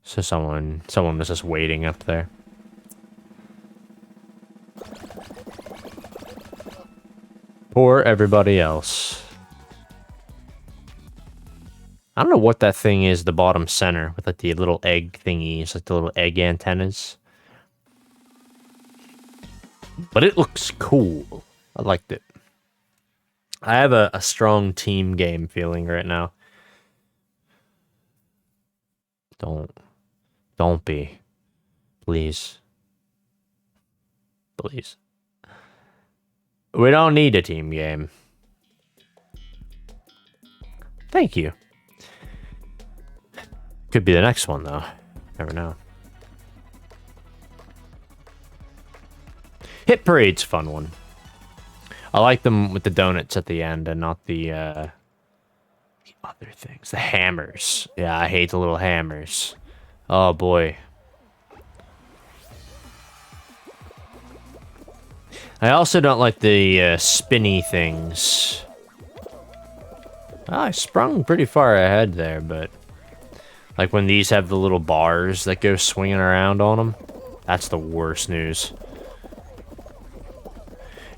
So someone was just waiting up there. Poor everybody else. I don't know what that thing is, the bottom center, with like the little egg thingies, like the little egg antennas. But it looks cool. I liked it. I have a strong team game feeling right now. Don't be. Please. Please. We don't need a team game. Thank you. Could be the next one, though. Never know. Hit Parade's a fun one. I like them with the donuts at the end and not the other things. The hammers. Yeah, I hate the little hammers. Oh, boy. I also don't like the spinny things. Oh, I sprung pretty far ahead there, but... Like when these have the little bars that go swinging around on them. That's the worst news.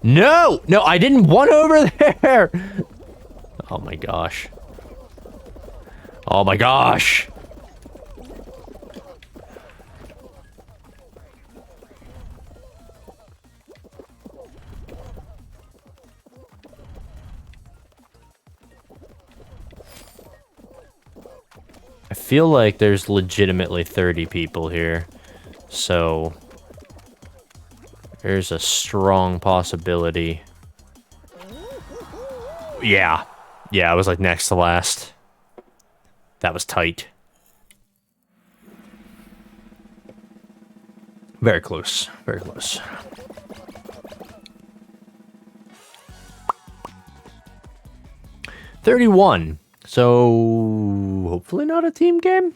No! No, I didn't want over there! Oh my gosh. Oh my gosh! I feel like there's legitimately 30 people here, so there's a strong possibility. Yeah. Yeah, I was like next to last. That was tight. Very close. Very close. $31. So, hopefully not a team game.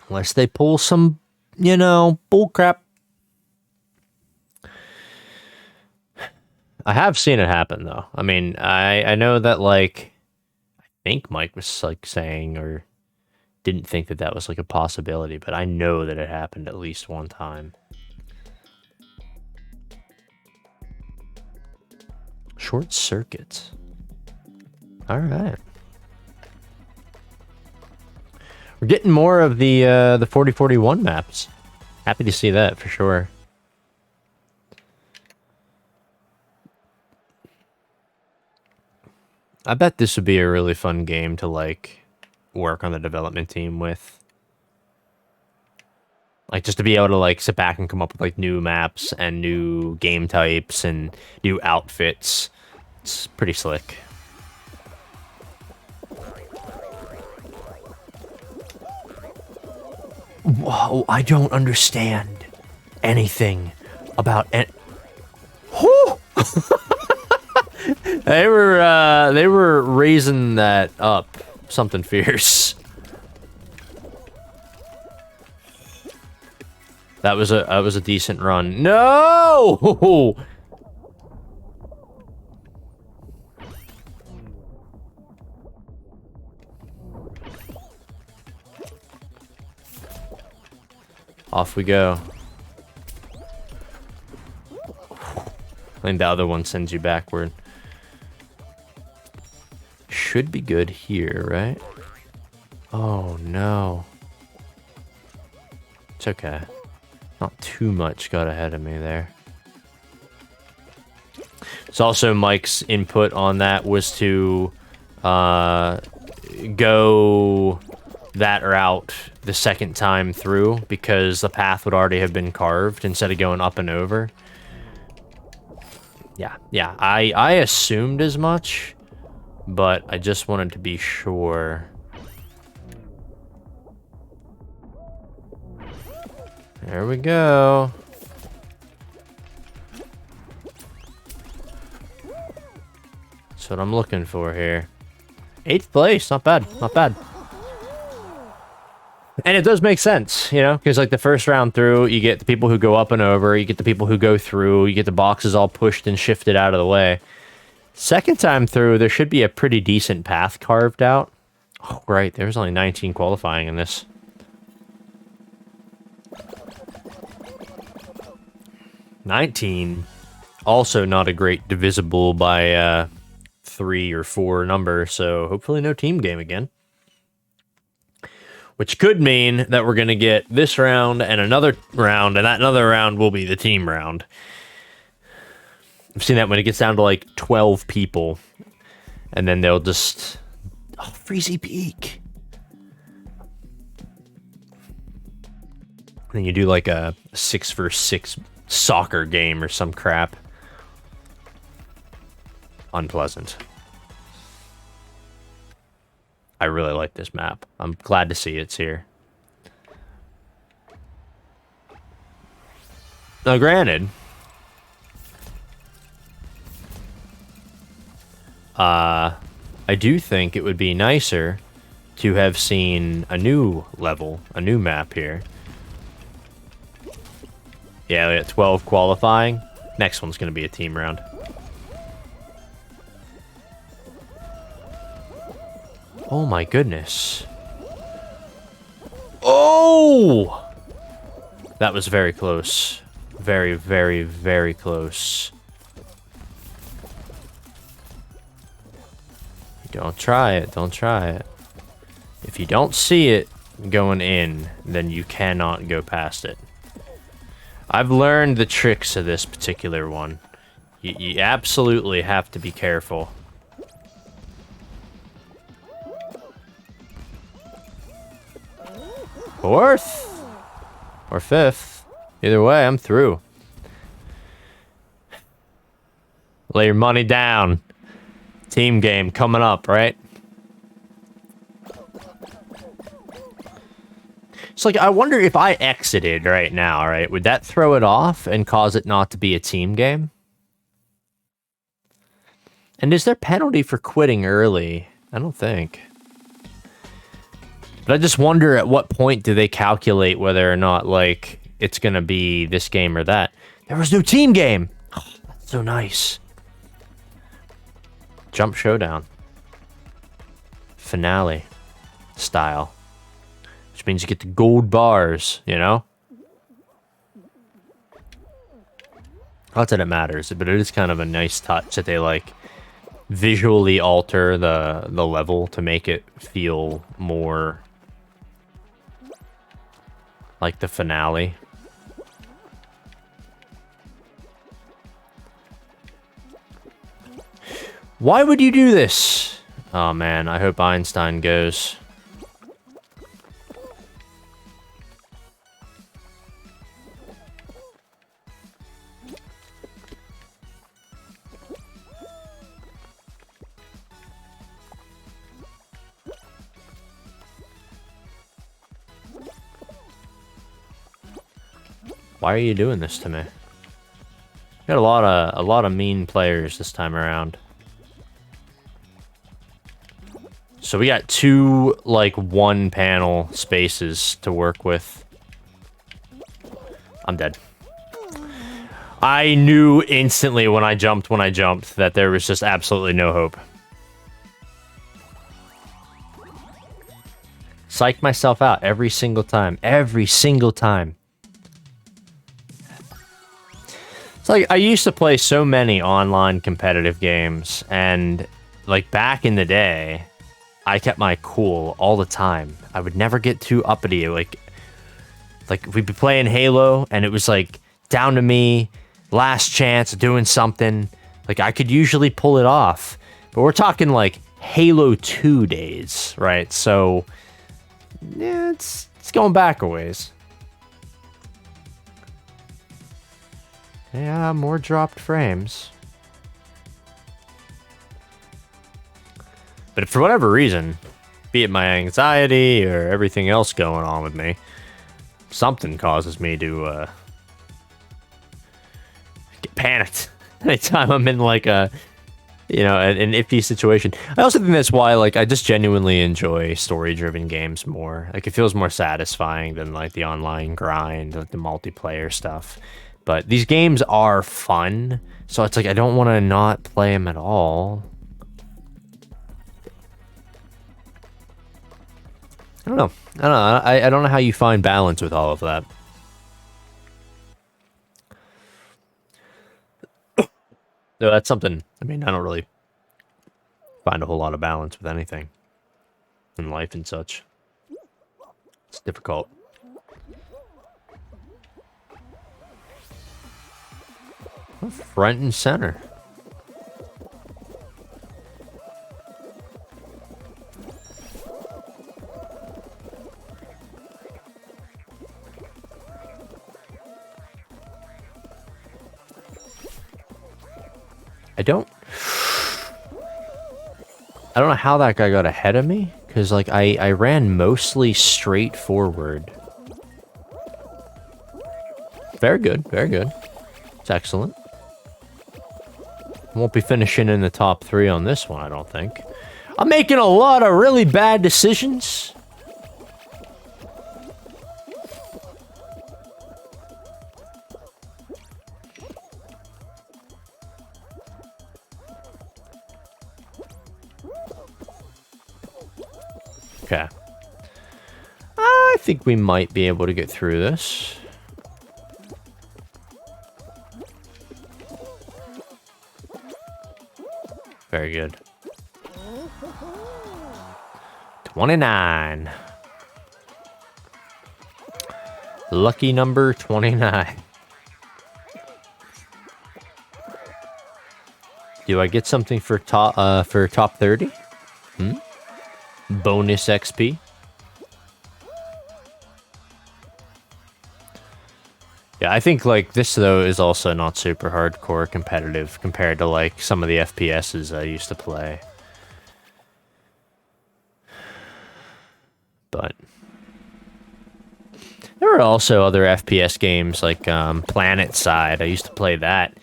Unless they pull some, you know, bullcrap. I have seen it happen, though. I mean, I know that, like, I think Mike was, like, saying or didn't think that that was, like, a possibility, but I know that it happened at least one time. Short circuits. All right. We're getting more of the 4041 maps. Happy to see that for sure. I bet this would be a really fun game to like work on the development team with. Like just to be able to like sit back and come up with like new maps and new game types and new outfits. It's pretty slick. Whoa, I don't understand anything about They were raising that up something fierce. That was a decent run. No! Off we go. I think the other one sends you backward. Should be good here, right? Oh, no. It's okay. Not too much got ahead of me there. It's also Mike's input on that was to go that route the second time through because the path would already have been carved instead of going up and over. Yeah, I assumed as much, but I just wanted to be sure. There we go. That's what I'm looking for here. 8th place, not bad, not bad. And it does make sense, you know, because like the first round through, you get the people who go up and over, you get the people who go through, you get the boxes all pushed and shifted out of the way. Second time through, there should be a pretty decent path carved out. Oh, right, there's only 19 qualifying in this. $19, also not a great divisible by 3 or 4 number, so hopefully no team game again. Which could mean that we're going to get this round and another round, and that another round will be the team round. I've seen that when it gets down to like 12 people, and then they'll just... Oh, Freezy Peak! And then you do like a 6-versus-6 soccer game or some crap. Unpleasant. I really like this map. I'm glad to see it's here. Now, granted, I do think it would be nicer to have seen a new level, a new map here. Yeah, we got 12 qualifying. Next one's going to be a team round. Oh my goodness. Oh! That was very close. Very, very, very close. Don't try it. Don't try it. If you don't see it going in, then you cannot go past it. I've learned the tricks of this particular one. You absolutely have to be careful. Fourth or fifth. Either way, I'm through. Lay your money down. Team game coming up, right? It's like, I wonder if I exited right now, right? Would that throw it off and cause it not to be a team game? And is there penalty for quitting early? I don't think. But I just wonder at what point do they calculate whether or not, like, it's going to be this game or that. There was no team game! Oh, that's so nice. Jump Showdown. Finale. Style. Which means you get the gold bars, you know? Not that it matters, but it is kind of a nice touch that they, like, visually alter the level to make it feel more... like the finale. Why would you do this? Oh man, I hope Einstein goes. Why are you doing this to me? Got a lot of mean players this time around. So we got 2 like 1 panel spaces to work with. I'm dead. I knew instantly when I jumped that there was just absolutely no hope. Psych myself out every single time. Every single time. It's like, I used to play so many online competitive games, and, like, back in the day, I kept my cool all the time. I would never get too uppity, like we'd be playing Halo, and it was, like, down to me, last chance, doing something. Like, I could usually pull it off. But we're talking, like, Halo 2 days, right? So, yeah, it's going back a ways. Yeah, more dropped frames. But for whatever reason, be it my anxiety or everything else going on with me, something causes me to get panicked anytime I'm in like a You know, an iffy situation. I also think that's why, like, I just genuinely enjoy story-driven games more. Like, it feels more satisfying than like the online grind, like the multiplayer stuff. But these games are fun, so it's like I don't want to not play them at all. I don't know. I don't know. I don't know how you find balance with all of that. No, that's something. I mean, I don't really find a whole lot of balance with anything in life and such. It's difficult. Front and center. I don't know how that guy got ahead of me, because, like, I ran mostly straight forward. Very good, very good. It's excellent. Won't be finishing in the top 3 on this one, I don't think. I'm making a lot of really bad decisions. Okay. I think we might be able to get through this. Very good. 29. Lucky number 29. Do I get something for top 30? Bonus XP? Yeah, I think, like, this, though, is also not super hardcore competitive compared to, like, some of the FPSs I used to play. But there were also other FPS games, like, PlanetSide. I used to play that.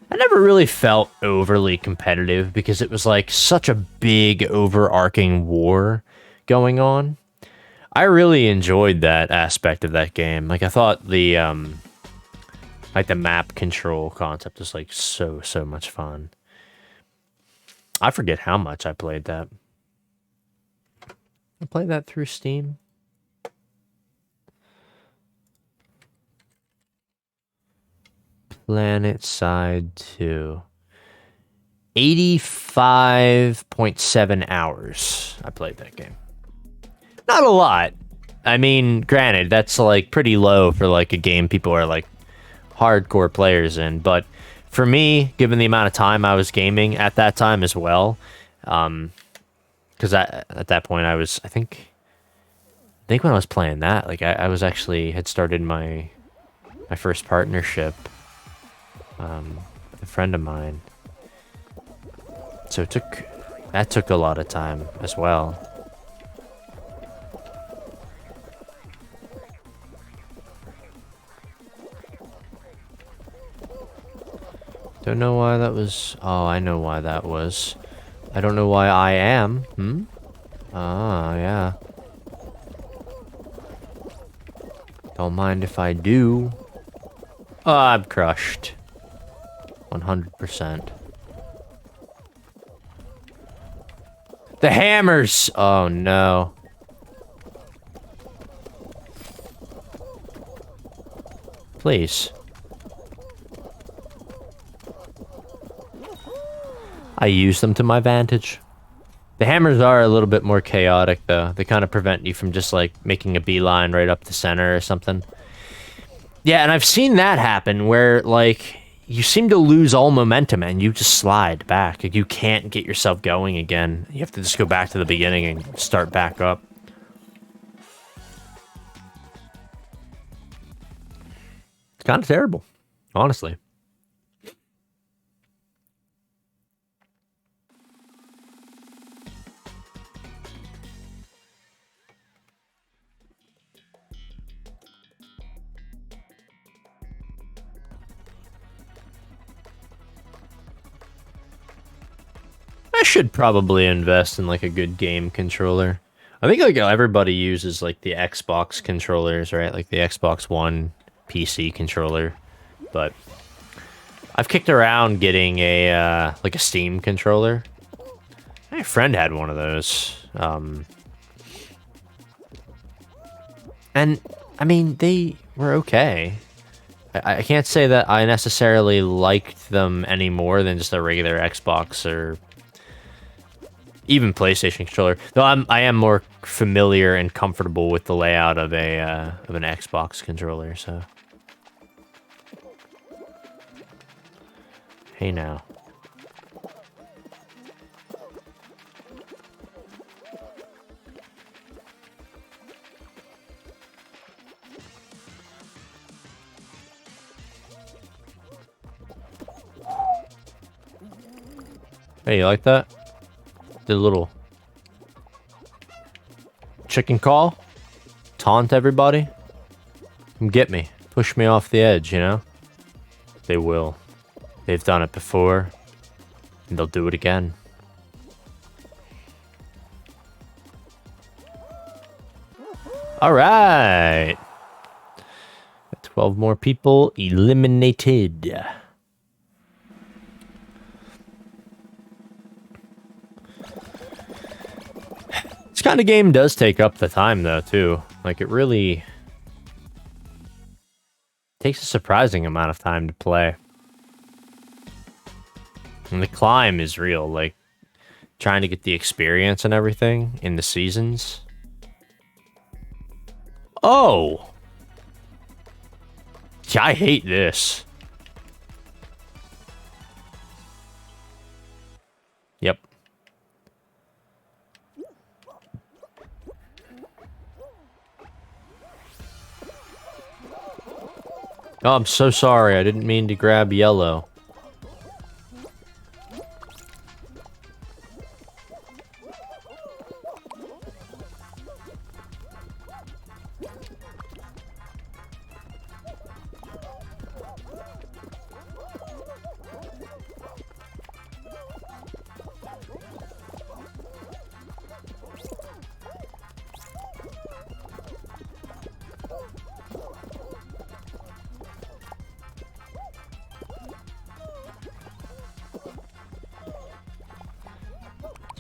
I never really felt overly competitive because it was, like, such a big, overarching war going on. I really enjoyed that aspect of that game. Like, I thought the, like, the map control concept was, like, so much fun. I forget how much I played that. I played that through Steam. PlanetSide 2. 85.7 hours I played that game. Not a lot. I mean, granted, that's, like, pretty low for, like, a game people are, like, hardcore players in, but for me, given the amount of time I was gaming at that time as well, because at that point I was, I think when I was playing that, like, I was actually had started my first partnership with a friend of mine, so that took a lot of time as well. Don't know why that was. Oh, I know why that was. I don't know why I am. Ah, yeah. Don't mind if I do. Oh, I'm crushed. 100%. The hammers! Oh, no. Please. I use them to my advantage. The hammers are a little bit more chaotic, though. They kind of prevent you from just, like, making a beeline right up the center or something. Yeah, and I've seen that happen where, like, you seem to lose all momentum and you just slide back. Like, you can't get yourself going again. You have to just go back to the beginning and start back up. It's kind of terrible, honestly. I should probably invest in like a good game controller. I think like everybody uses like the Xbox controllers, right? Like the Xbox One PC controller. But I've kicked around getting a like a Steam controller. My friend had one of those. And I mean, they were okay. I can't say that I necessarily liked them any more than just a regular Xbox or even PlayStation controller. Though I am more familiar and comfortable with the layout of an Xbox controller. So, hey now. Hey, you like that? The little chicken call? Taunt everybody? Come get me. Push me off the edge, you know? They will. They've done it before, and they'll do it again. Alright! 12 more people eliminated. This kind of game does take up the time, though, too. Like, it really takes a surprising amount of time to play. And the climb is real, like, trying to get the experience and everything in the seasons. Oh! Yeah, I hate this. Yep. Oh, I'm so sorry. I didn't mean to grab yellow.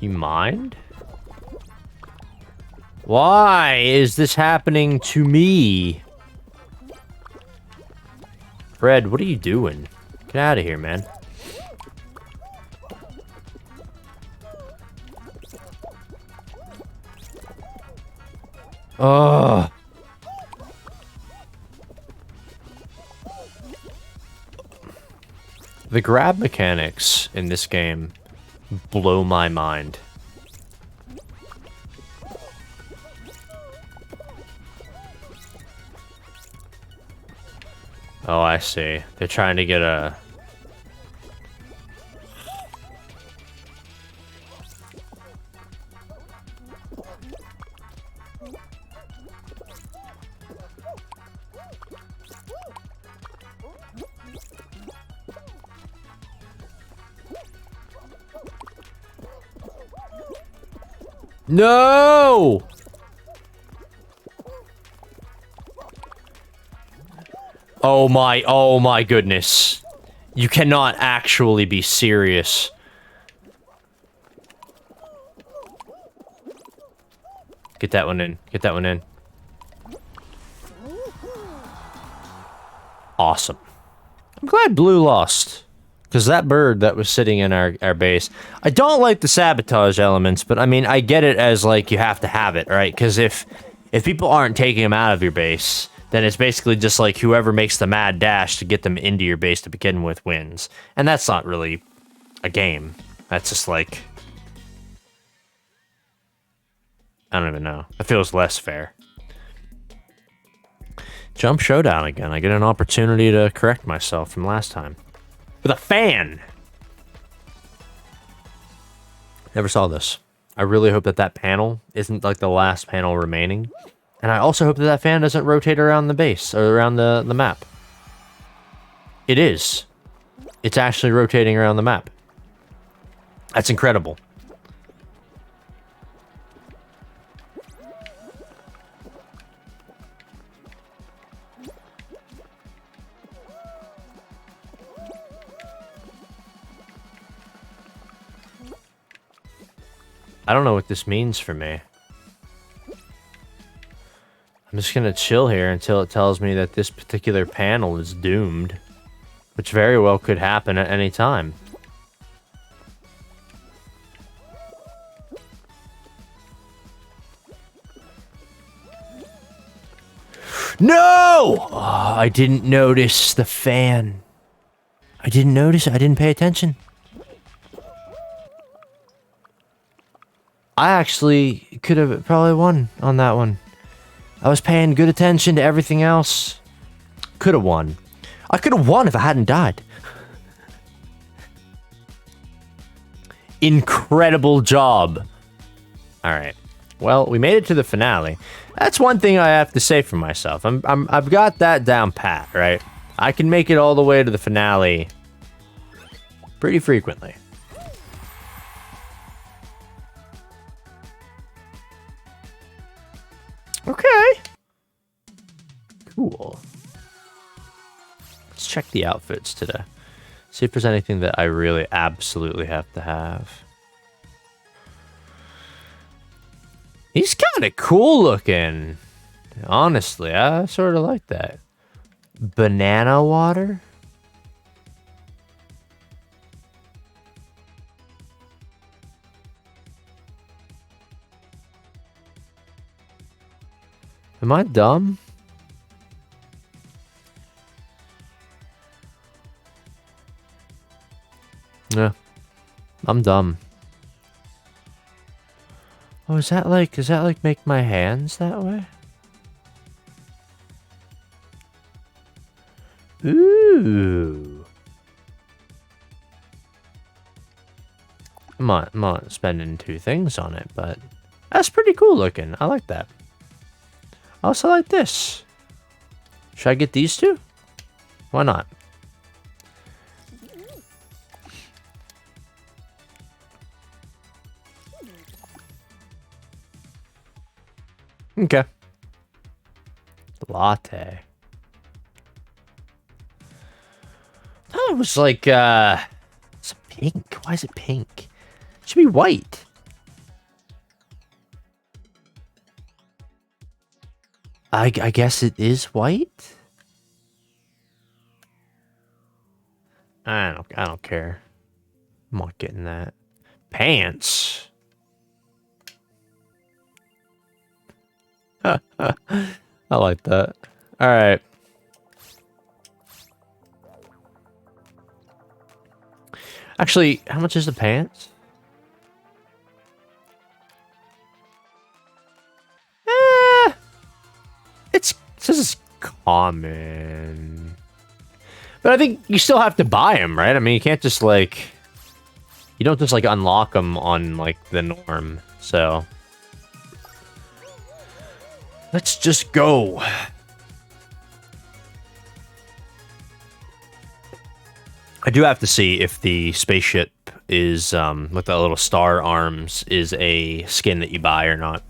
You mind? Why is this happening to me? Fred, what are you doing? Get out of here, man. Ugh. The grab mechanics in this game blow my mind. Oh, I see. They're trying to get a... No! Oh my goodness. You cannot actually be serious. Get that one in. Get that one in. Awesome. I'm glad Blue lost. Because that bird that was sitting in our base... I don't like the sabotage elements, but I mean, I get it as, like, you have to have it, right? Because if people aren't taking them out of your base, then it's basically just like whoever makes the mad dash to get them into your base to begin with wins. And that's not really a game. That's just like... I don't even know. It feels less fair. Jump Showdown again. I get an opportunity to correct myself from last time. With a fan! Never saw this. I really hope that that panel isn't like the last panel remaining. And I also hope that that fan doesn't rotate around the base, or around the map. It is. It's actually rotating around the map. That's incredible. I don't know what this means for me. I'm just gonna chill here until it tells me that this particular panel is doomed. Which very well could happen at any time. No! Oh, I didn't notice the fan. I didn't notice it. I didn't pay attention. I actually could have probably won on that one. I was paying good attention to everything else. Could have won. I could have won if I hadn't died. Incredible job. All right. Well, we made it to the finale. That's one thing I have to say for myself. I've got that down pat, right? I can make it all the way to the finale pretty frequently. Okay. Cool. Let's check the outfits today. See if there's anything that I really absolutely have to have. He's kind of cool looking. Honestly, I sort of like that. Banana water? Am I dumb? Yeah, I'm dumb. Oh, does that like make my hands that way? Ooh. I'm not spending two things on it, but that's pretty cool looking. I like that. I also like this. Should I get these two? Why not? Okay. Latte. I thought it was like, it's pink. Why is it pink? It should be white. I guess it is white? I don't care. I'm not getting that. Pants. I like that. All right. Actually, how much is the pants? It says it's common. But I think you still have to buy them, right? I mean, you can't just like... You don't just like unlock them on like the norm, so... Let's just go. I do have to see if the spaceship is, with the little star arms, is a skin that you buy or not.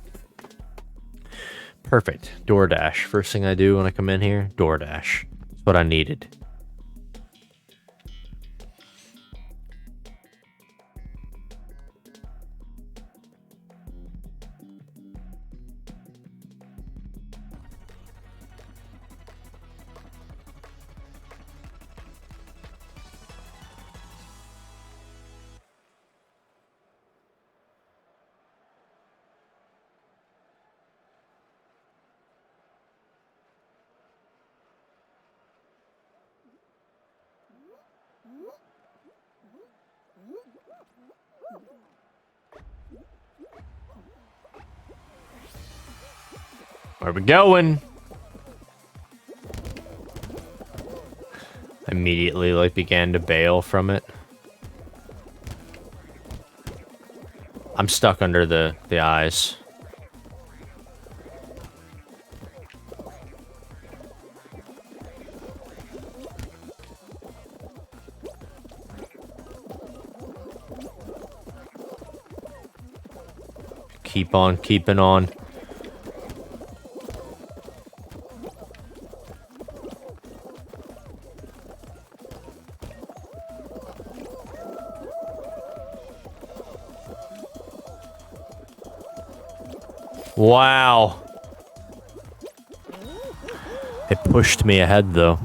Perfect. DoorDash. First thing I do when I come in here, DoorDash. That's what I needed. Where we going? Immediately, like, began to bail from it. I'm stuck under the eyes. Keep on keeping on. Wow. It pushed me ahead, though.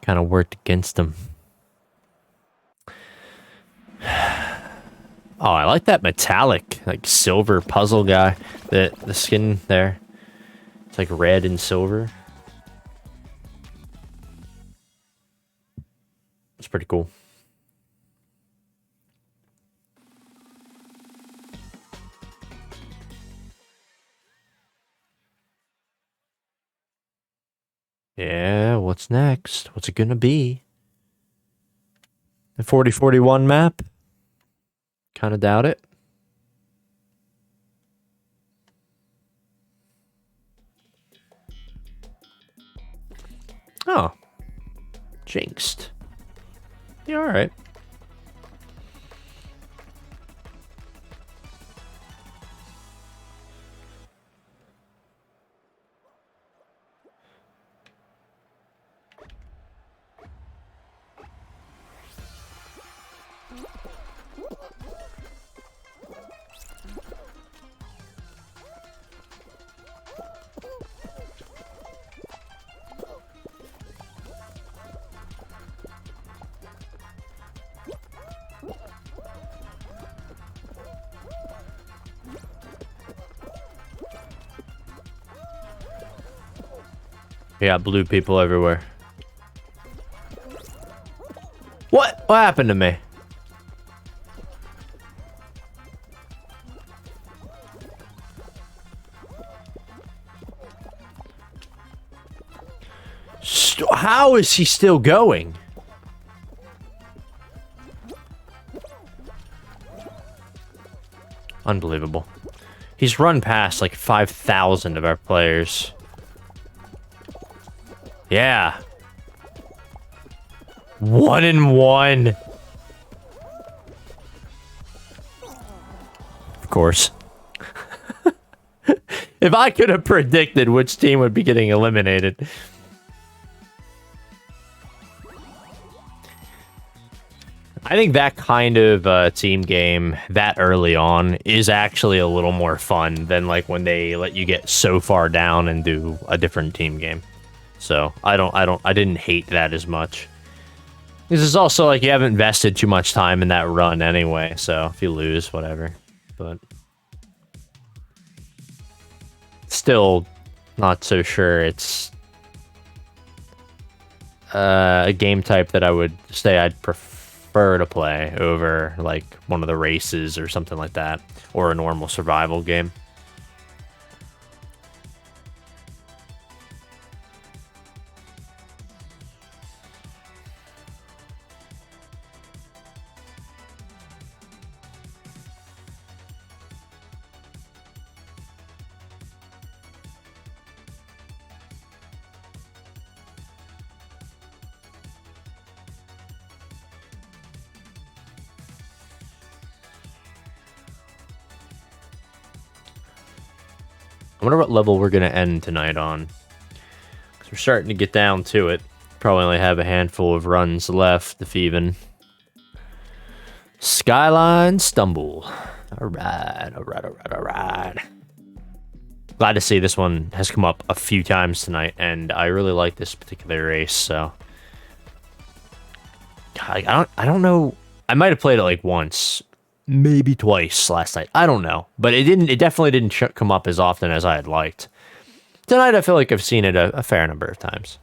Kind of worked against him. Oh, I like that metallic, like, silver puzzle guy. The skin there. It's like red and silver. It's pretty cool. Yeah, what's next? What's it gonna be? The 4041 map? Kind of doubt it. Oh. Jinxed. Yeah, alright. We got blue people everywhere. What? What happened to me? How is he still going? Unbelievable. He's run past like 5,000 of our players. Yeah. 1-1. Of course. If I could have predicted which team would be getting eliminated. I think that kind of team game that early on is actually a little more fun than like when they let you get so far down and do a different team game. So I didn't hate that as much. This is also like you haven't invested too much time in that run anyway, so if you lose, whatever. But still not so sure it's a game type that I would say I'd prefer to play over like one of the races or something like that, or a normal survival game. I wonder what level we're going to end tonight on. Because we're starting to get down to it. Probably only have a handful of runs left, if even. Skyline Stumble. Alright. Glad to see this one has come up a few times tonight, and I really like this particular race, so. God, I don't know. I might have played it like once. Maybe twice last night. I don't know. But it definitely didn't come up as often as I had liked. Tonight, I feel like I've seen it a fair number of times.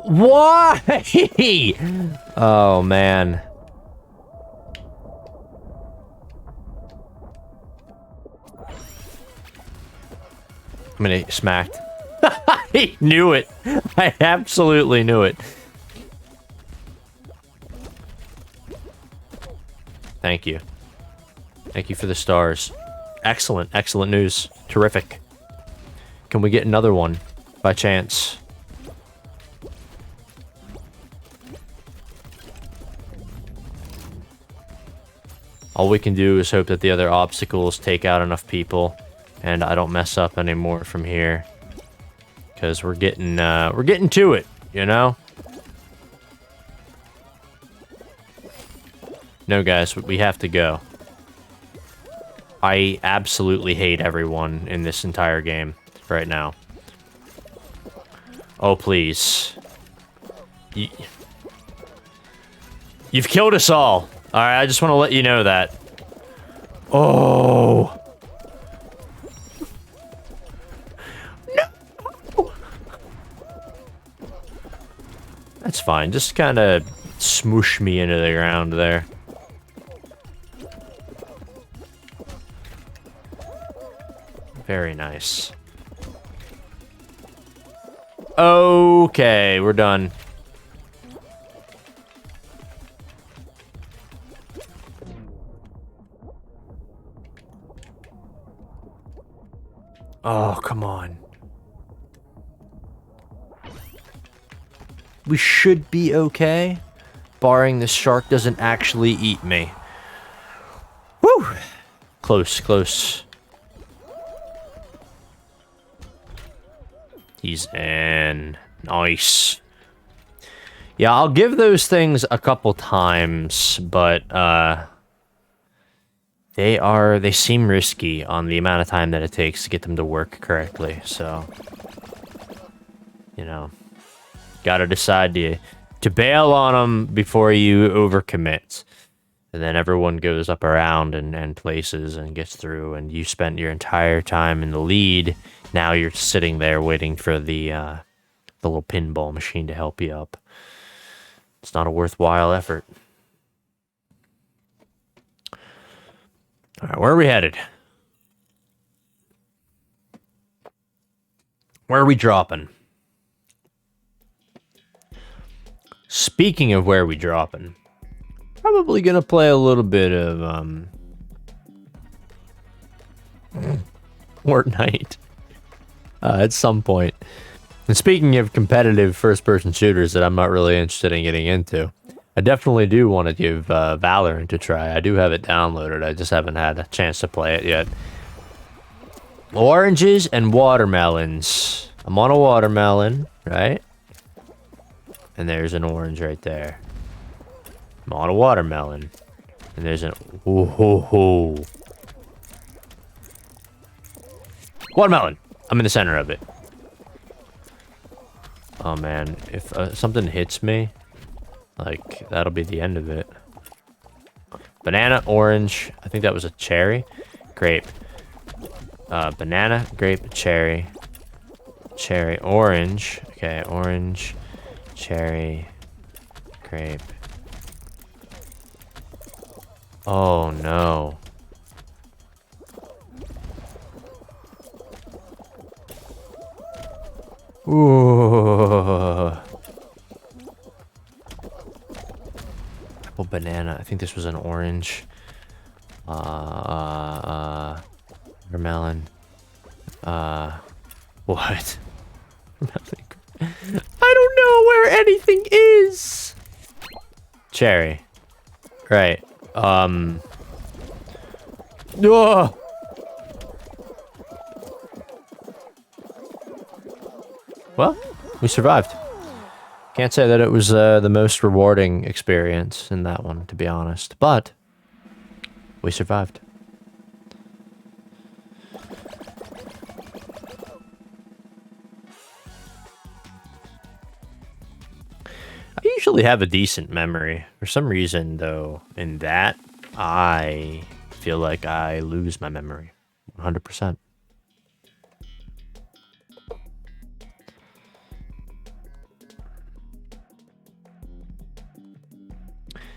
Why? Oh, man. I'm gonna get smacked. I knew it. I absolutely knew it. Thank you. Thank you for the stars. Excellent, excellent news. Terrific. Can we get another one by chance? All we can do is hope that the other obstacles take out enough people and I don't mess up anymore from here. because we're getting to it, you know? No, guys, we have to go. I absolutely hate everyone in this entire game right now. Oh, please. You've killed us all. Alright, I just want to let you know that. Oh. No. That's fine. Just kind of smoosh me into the ground there. Very nice. Okay, we're done. Oh, come on. We should be okay, barring the shark doesn't actually eat me. Woo! Close, close. He's in. Nice. Yeah, I'll give those things a couple times, but, they seem risky on the amount of time that it takes to get them to work correctly, so... You know, gotta decide to bail on them before you overcommit. And then everyone goes up around and places and gets through, and you spent your entire time in the lead. Now you're sitting there waiting for the little pinball machine to help you up. It's not a worthwhile effort. All right, where are we headed? Where are we dropping? Speaking of where we dropping, probably gonna play a little bit of Fortnite at some point. And speaking of competitive first-person shooters that I'm not really interested in getting into, I definitely do want to give Valorant a try. I do have it downloaded. I just haven't had a chance to play it yet. Oranges and watermelons. I'm on a watermelon, right? And there's an orange right there. I'm on a watermelon. And there's an... Ooh, ho, ho. Watermelon! I'm in the center of it. Oh, man. If something hits me, like, that'll be the end of it. Banana, orange. I think that was a cherry. Grape. Banana, grape, cherry. Cherry, orange. Okay, orange, cherry, grape. Oh, no. Ooh. Apple, banana. I think this was an orange. Watermelon. What? Nothing. I don't know where anything is. Cherry. Right. Ugh. Well, we survived. Can't say that it was the most rewarding experience in that one, to be honest, but we survived. I usually have a decent memory. For some reason, though, in that, I feel like I lose my memory 100%.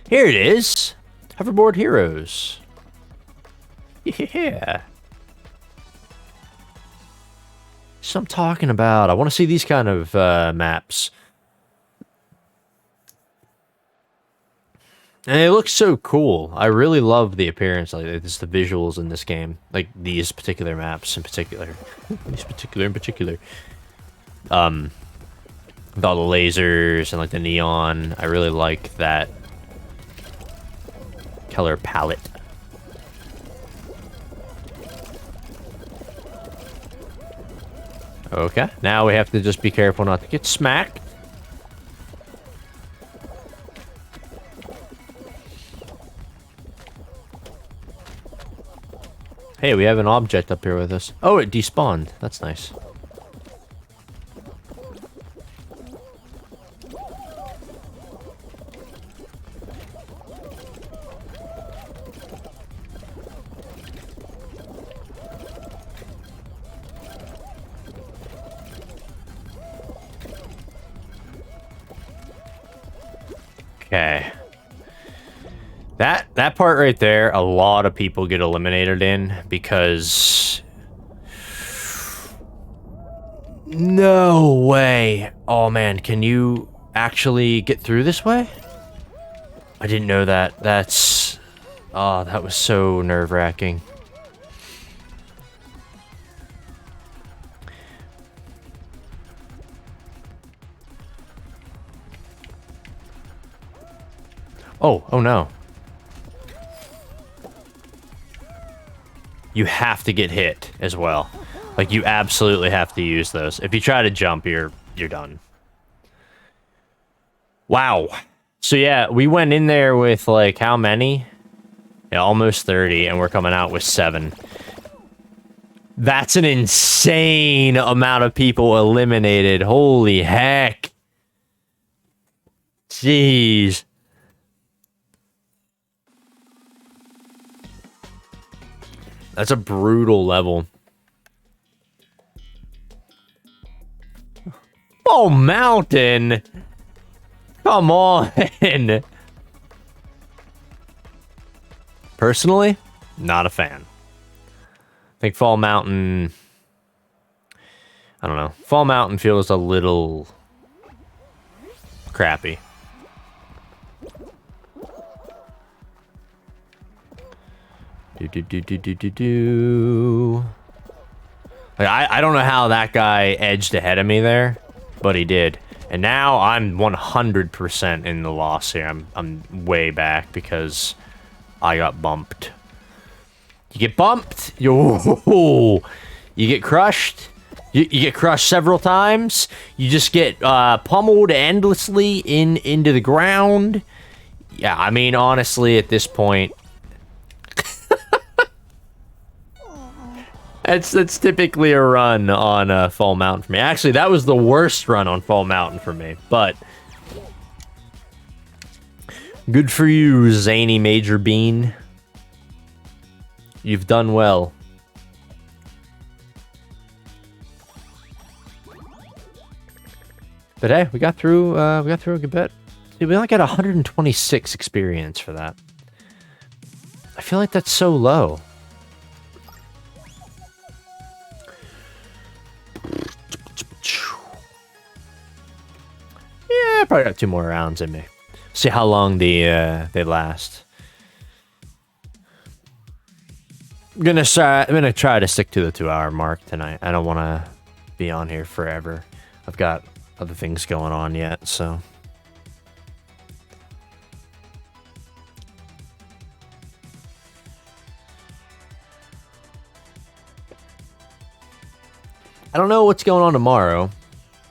Here it is. Hoverboard Heroes. Yeah. So I'm talking about. I want to see these kind of maps. And it looks so cool. I really love the appearance, like just the visuals in this game. Like these particular maps in particular. With all the lasers and like the neon. I really like that color palette. Okay, now we have to just be careful not to get smacked. Hey, we have an object up here with us. Oh, it despawned. That's nice. Okay. That part right there, a lot of people get eliminated in because... No way. Oh man, can you actually get through this way? I didn't know that. That's... Oh, that was so nerve-wracking. Oh no. You have to get hit as well. Like, you absolutely have to use those. If you try to jump, you're done. Wow. So yeah, we went in there with, like, how many? Yeah, almost 30, and we're coming out with 7. That's an insane amount of people eliminated. Holy heck. Jeez. That's a brutal level. Oh, Mountain! Come on! Personally, not a fan. I think Fall Mountain... I don't know. Fall Mountain feels a little... crappy. Like, I don't know how that guy edged ahead of me there, but he did. And now I'm 100% in the loss here. I'm way back because I got bumped. You get bumped, you get crushed. You get crushed several times. You just get pummeled endlessly into the ground. Yeah, I mean, honestly, at this point, that's typically a run on Fall Mountain for me. Actually, that was the worst run on Fall Mountain for me, but good for you, Zany Major Bean. You've done well. But hey, we got through a good bit. Dude, we only got 126 experience for that. I feel like that's so low. Yeah, probably got 2 more rounds in me. See how long they last. I'm gonna try to stick to the 2-hour mark tonight. I don't want to be on here forever. I've got other things going on yet, so. I don't know what's going on tomorrow,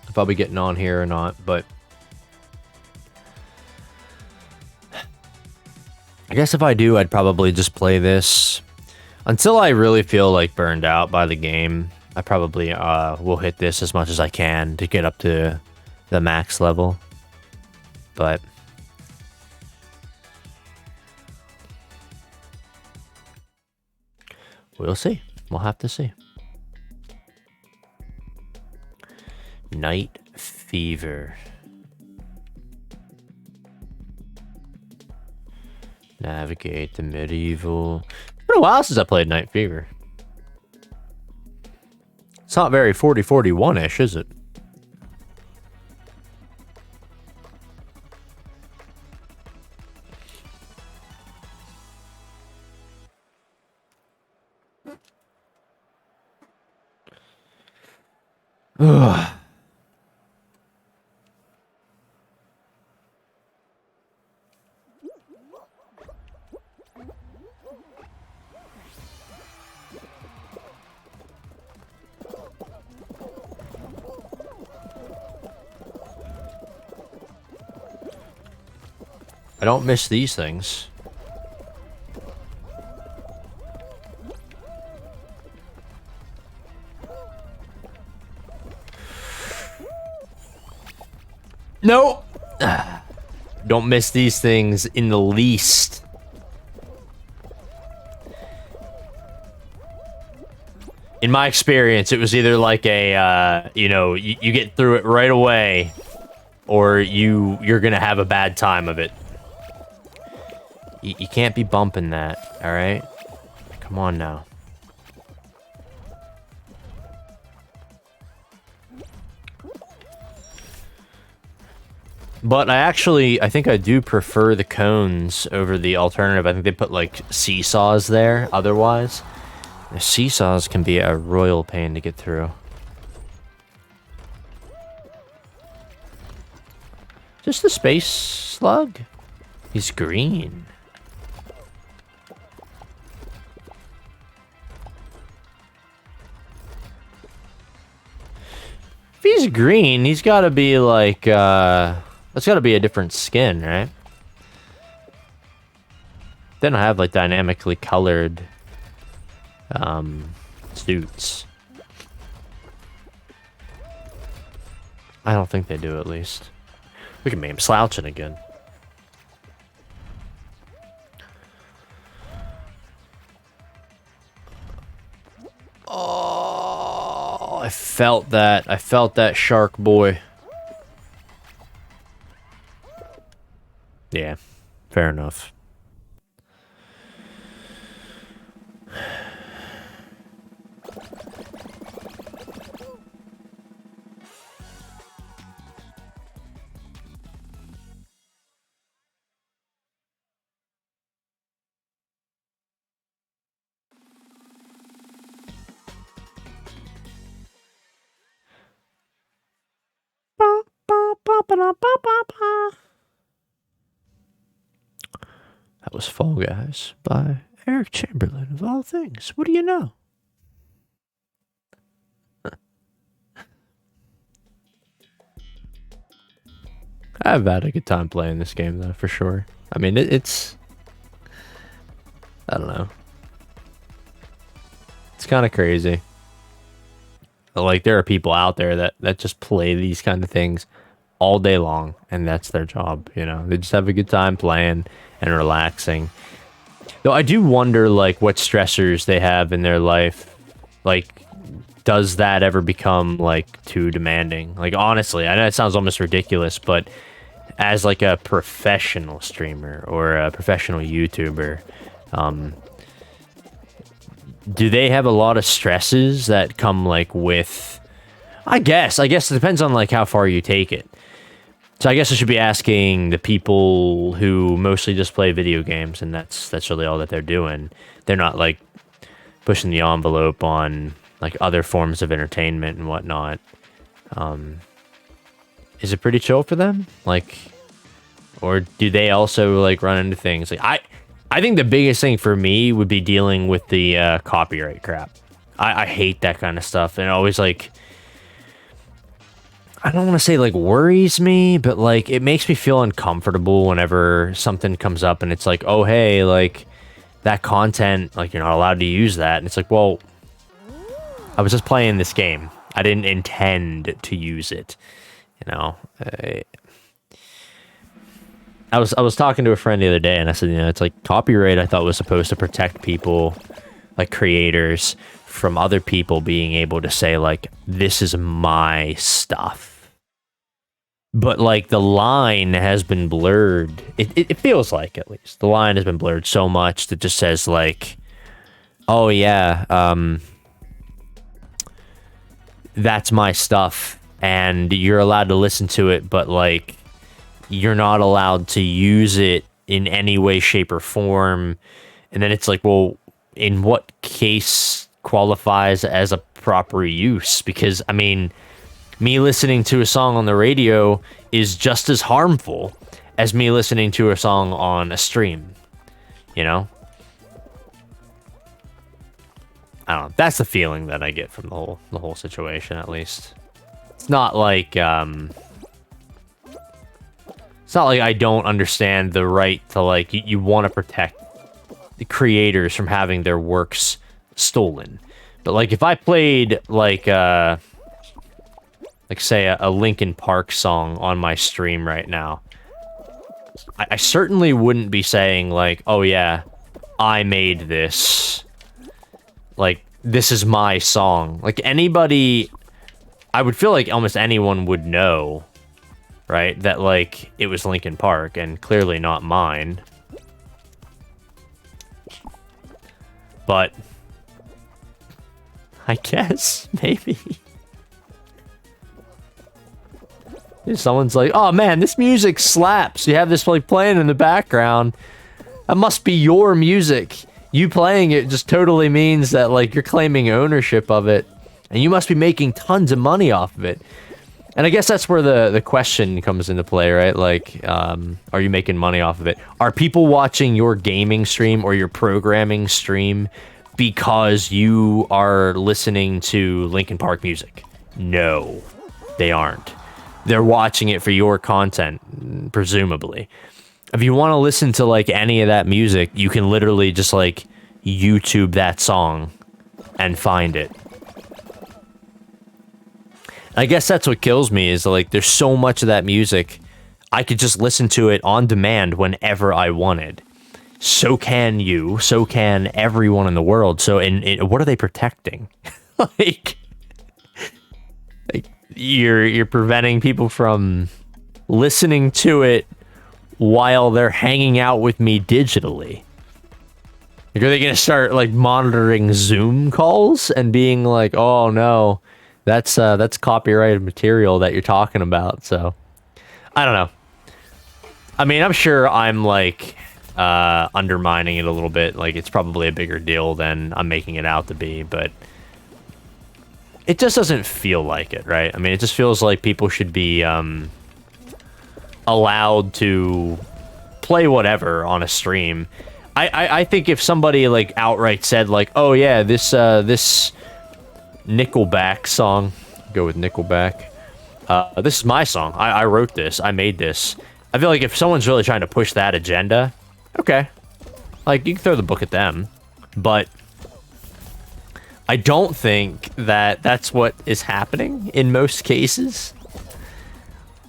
if I'll be getting on here or not, but I guess if I do, I'd probably just play this until I really feel like burned out by the game. I probably will hit this as much as I can to get up to the max level, but we'll see. We'll have to see. Night Fever. Navigate the medieval. It's been a while since I played Night Fever. It's not very 40-41-ish, is it? Ugh. I don't miss these things. Nope. Don't miss these things in the least. In my experience, it was either like a, you know, you get through it right away, or you're gonna have a bad time of it. You can't be bumping that, all right? Come on now. But I think I do prefer the cones over the alternative. I think they put like seesaws there otherwise. The seesaws can be a royal pain to get through. Just the space slug? He's green. If he's green, he's gotta be like, that's gotta be a different skin, right? They don't have like dynamically colored suits. I don't think they do, at least. Look at me, I'm slouching again. Oh, I felt that. I felt that shark boy. Yeah, fair enough. That was Fall Guys by Eric Chamberlain, of all things. What do you know? I've had a good time playing this game, though, for sure. I mean, it's... I don't know. It's kind of crazy. Like, there are people out there that just play these kind of things all day long, and that's their job, you know? They just have a good time playing and relaxing. Though I do wonder, like, what stressors they have in their life. Like, does that ever become, like, too demanding? Like, honestly, I know it sounds almost ridiculous, but as, like, a professional streamer or a professional YouTuber, do they have a lot of stresses that come, like, with... I guess it depends on, like, how far you take it. So I guess I should be asking the people who mostly just play video games, and that's really all that they're doing. They're not, like, pushing the envelope on, like, other forms of entertainment and whatnot. Is it pretty chill for them? Like, or do they also, like, run into things? Like, I think the biggest thing for me would be dealing with the copyright crap. I hate that kind of stuff, and it always, like... I don't want to say, like, worries me, but, like, it makes me feel uncomfortable whenever something comes up and it's like, oh, hey, like, that content, like, you're not allowed to use that. And it's like, well, I was just playing this game. I didn't intend to use it, you know? I was talking to a friend the other day, and I said, you know, it's like copyright I thought was supposed to protect people, like creators, from other people being able to say, like, this is my stuff. But, like, the line has been blurred. It feels like, at least. The line has been blurred so much that just says, like, oh, yeah, that's my stuff, and you're allowed to listen to it, but, like, you're not allowed to use it in any way, shape, or form. And then it's like, well, in what case qualifies as a proper use? Because, I mean... me listening to a song on the radio is just as harmful as me listening to a song on a stream, you know? I don't know. That's the feeling that I get from the whole situation, at least. It's not like, it's It's not like I don't understand the right to, like, you want to protect the creators from having their works stolen. But, like, if I played, like say, a Linkin Park song on my stream right now, I certainly wouldn't be saying, like, oh yeah, I made this. Like, this is my song. Like, anybody... I would feel like almost anyone would know, right? That, like, it was Linkin Park, and clearly not mine. But... I guess, maybe. If someone's like, oh man, this music slaps. You have this, like, playing in the background. That must be your music. You playing it just totally means that, like, you're claiming ownership of it. And you must be making tons of money off of it. And I guess that's where the question comes into play, right? Like, are you making money off of it? Are people watching your gaming stream or your programming stream because you are listening to Linkin Park music? No, they aren't. They're watching it for your content, presumably. If you want to listen to, like, any of that music, you can literally just, like, YouTube that song and find it. I guess that's what kills me, is, like, there's so much of that music, I could just listen to it on demand whenever I wanted. So can you, so can everyone in the world. So, what are they protecting? like, you're preventing people from listening to it while they're hanging out with me digitally. Like, are they gonna start, like, monitoring Zoom calls and being like, oh no, that's copyrighted material that you're talking about? So, I don't know. I mean, I'm sure I'm, like, undermining it a little bit. Like, it's probably a bigger deal than I'm making it out to be, but it just doesn't feel like it, right? I mean, it just feels like people should be allowed to play whatever on a stream. I think if somebody, like, outright said, like, oh yeah, this Nickelback song, go with Nickelback, this is my song, I wrote this, I made this. I feel like if someone's really trying to push that agenda, okay, like, you can throw the book at them, but I don't think that that's what is happening in most cases.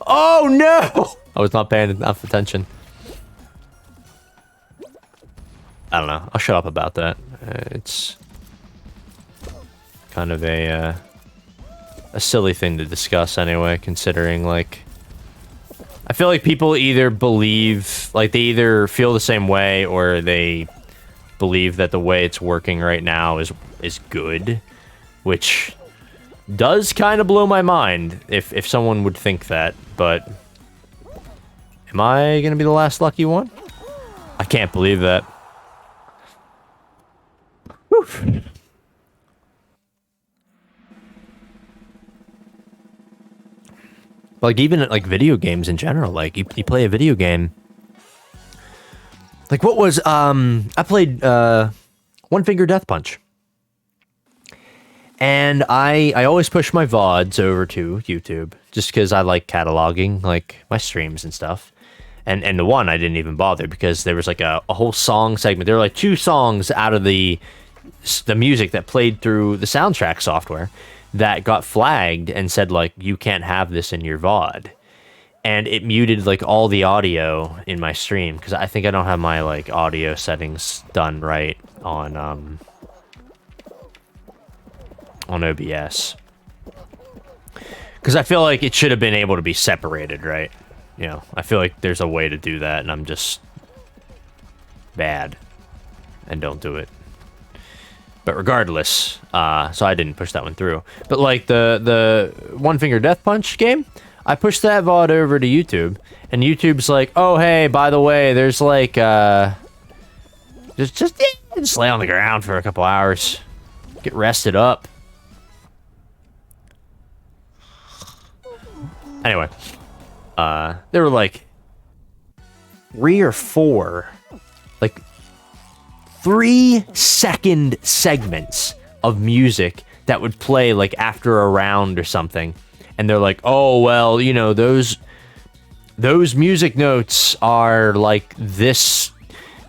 Oh no! I was not paying enough attention. I don't know. I'll shut up about that. It's kind of a silly thing to discuss anyway, considering, like, I feel like people either believe, like, they either feel the same way or they believe that the way it's working right now is good, which does kind of blow my mind if someone would think that, but am I gonna be the last lucky one? I can't believe that. Woof. Like, even like video games in general, like you play a video game. Like, what was I played One Finger Death Punch. And I always push my VODs over to YouTube just because I like cataloging, like, my streams and stuff. And the one I didn't even bother because there was, like, a whole song segment. There were, like, 2 songs out of the music that played through the soundtrack software that got flagged and said, like, you can't have this in your VOD. And it muted, like, all the audio in my stream because I think I don't have my, like, audio settings done right on OBS. Because I feel like it should have been able to be separated, right? You know, I feel like there's a way to do that, and I'm just bad and don't do it. But regardless, so I didn't push that one through. But, like, the One Finger Death Punch game, I pushed that VOD over to YouTube, and YouTube's like, oh, hey, by the way, there's, like, just lay on the ground for a couple hours. Get rested up. Anyway, there were, like, 3 or 4, like, 3-second segments of music that would play, like, after a round or something. And they're like, oh, well, you know, those those music notes are like this,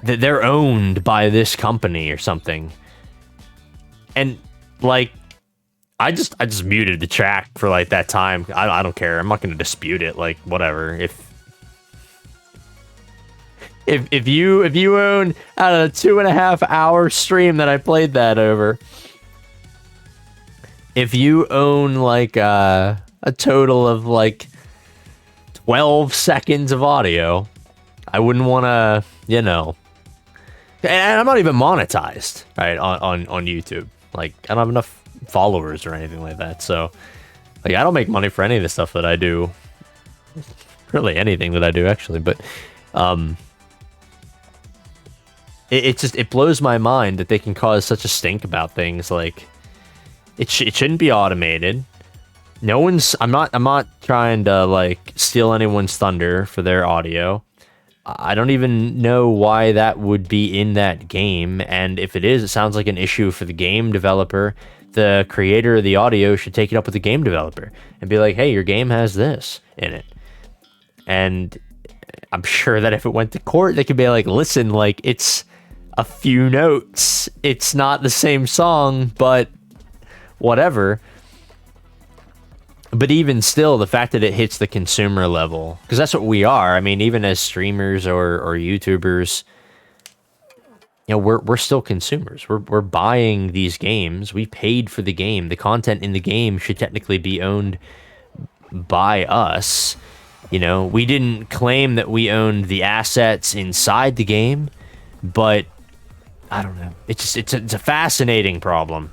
that they're owned by this company or something. And like, I just muted the track for like that time. I don't care. I'm not going to dispute it. Like, whatever. If you own out of a 2.5 hour stream that I played that over, if you own like a total of like 12 seconds of audio, I wouldn't want to, you know. And I'm not even monetized, right, on YouTube. Like, I don't have enough followers or anything like that, so like I don't make money for any of the stuff that I do. Really anything that I do, actually, but it just, it blows my mind that they can cause such a stink about things. Like, it shouldn't be automated. No one's, I'm not trying to like steal anyone's thunder for their audio. I don't even know why that would be in that game, and if it is, it sounds like an issue for the game developer. The creator of the audio should take it up with the game developer and be like, hey, your game has this in it. And I'm sure that if it went to court, they could be like, listen, like, it's a few notes. It's not the same song, but whatever. But even still, the fact that it hits the consumer level, because that's what we are. I mean, even as streamers or YouTubers, you know, we're still consumers. We're buying these games. We paid for the game. The content in the game should technically be owned by us. You know, we didn't claim that we owned the assets inside the game, but I don't know. It's a fascinating problem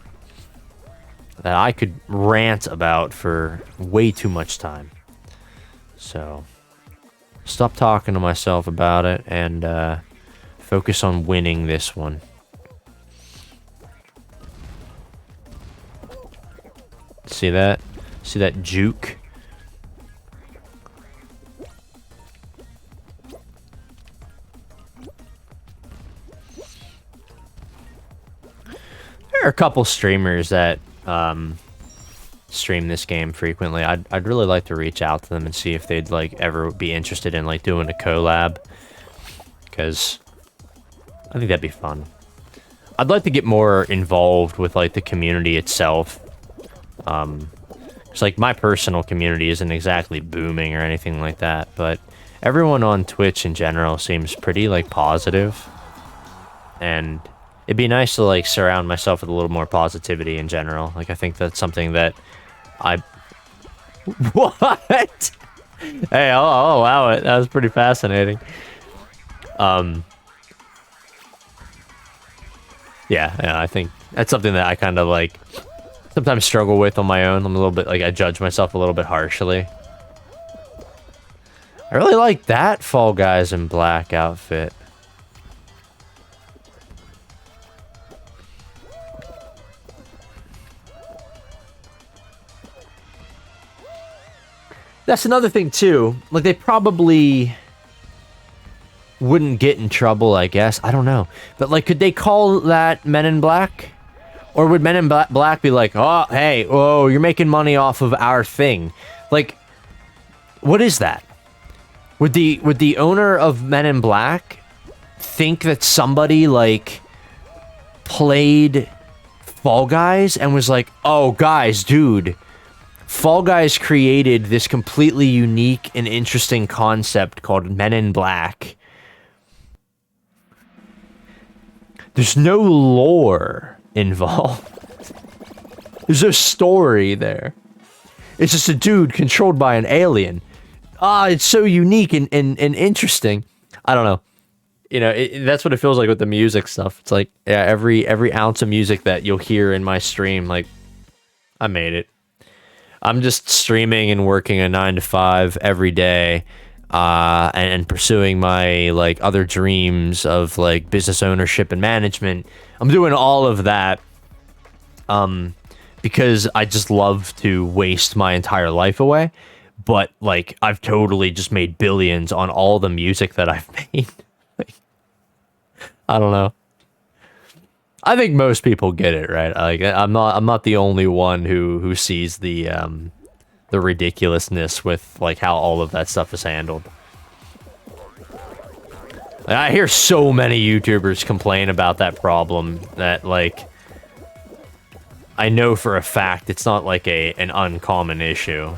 that I could rant about for way too much time. So, stop talking to myself about it and focus on winning this one. See that? See that juke? There are a couple streamers that stream this game frequently. I'd really like to reach out to them and see if they'd like ever be interested in like doing a collab, because I think that'd be fun. I'd like to get more involved with like the community itself. It's like my personal community isn't exactly booming or anything like that, but everyone on Twitch in general seems pretty like positive, and it'd be nice to like surround myself with a little more positivity in general. Like, I think that's something that I... What? Hey, I'll allow it. That was pretty fascinating. Yeah, I think that's something that I kind of like sometimes struggle with on my own. I'm a little bit like, I judge myself a little bit harshly. I really like that Fall Guys in Black outfit. That's another thing too. Like, they probably wouldn't get in trouble, I guess. I don't know. But like, could they call that Men in Black? Or would Men in Black be like, oh, hey, whoa, you're making money off of our thing? Like, what is that? Would the owner of Men in Black think that somebody like played Fall Guys and was like, oh, guys, dude, Fall Guys created this completely unique and interesting concept called Men in Black. There's no lore involved. There's no story there. It's just a dude controlled by an alien. Ah, it's so unique and interesting. I don't know. You know, that's what it feels like with the music stuff. It's like, yeah, every ounce of music that you'll hear in my stream, like, I made it. I'm just streaming and working a 9 to 5 every day, and pursuing my like other dreams of like business ownership and management. I'm doing all of that because I just love to waste my entire life away. But like, I've totally just made billions on all the music that I've made. Like, I don't know. I think most people get it, right? Like, I'm not the only one who sees the ridiculousness with like how all of that stuff is handled. I hear so many YouTubers complain about that problem that, like, I know for a fact it's not like an uncommon issue.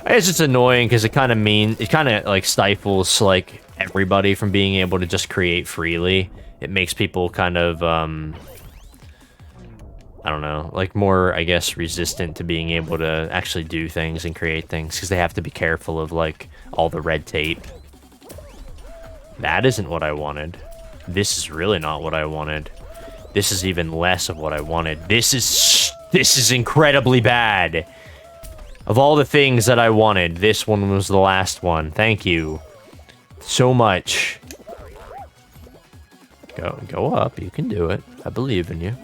It's just annoying because it kind of like stifles like everybody from being able to just create freely. It makes people kind of I don't know, like more, I guess, resistant to being able to actually do things and create things because they have to be careful of like all the red tape. That isn't what I wanted. This is really not what I wanted. This is even less of what I wanted. This is incredibly bad. Of all the things that I wanted, this one was the last one. Thank you so much. Go up. You can do it. I believe in you.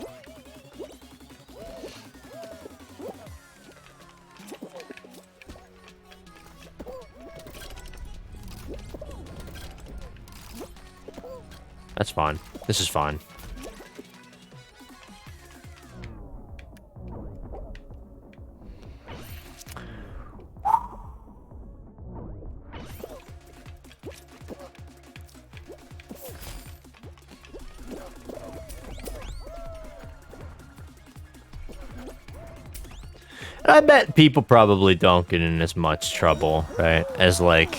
That's fine. This is fine. And I bet people probably don't get in as much trouble, right, as, like,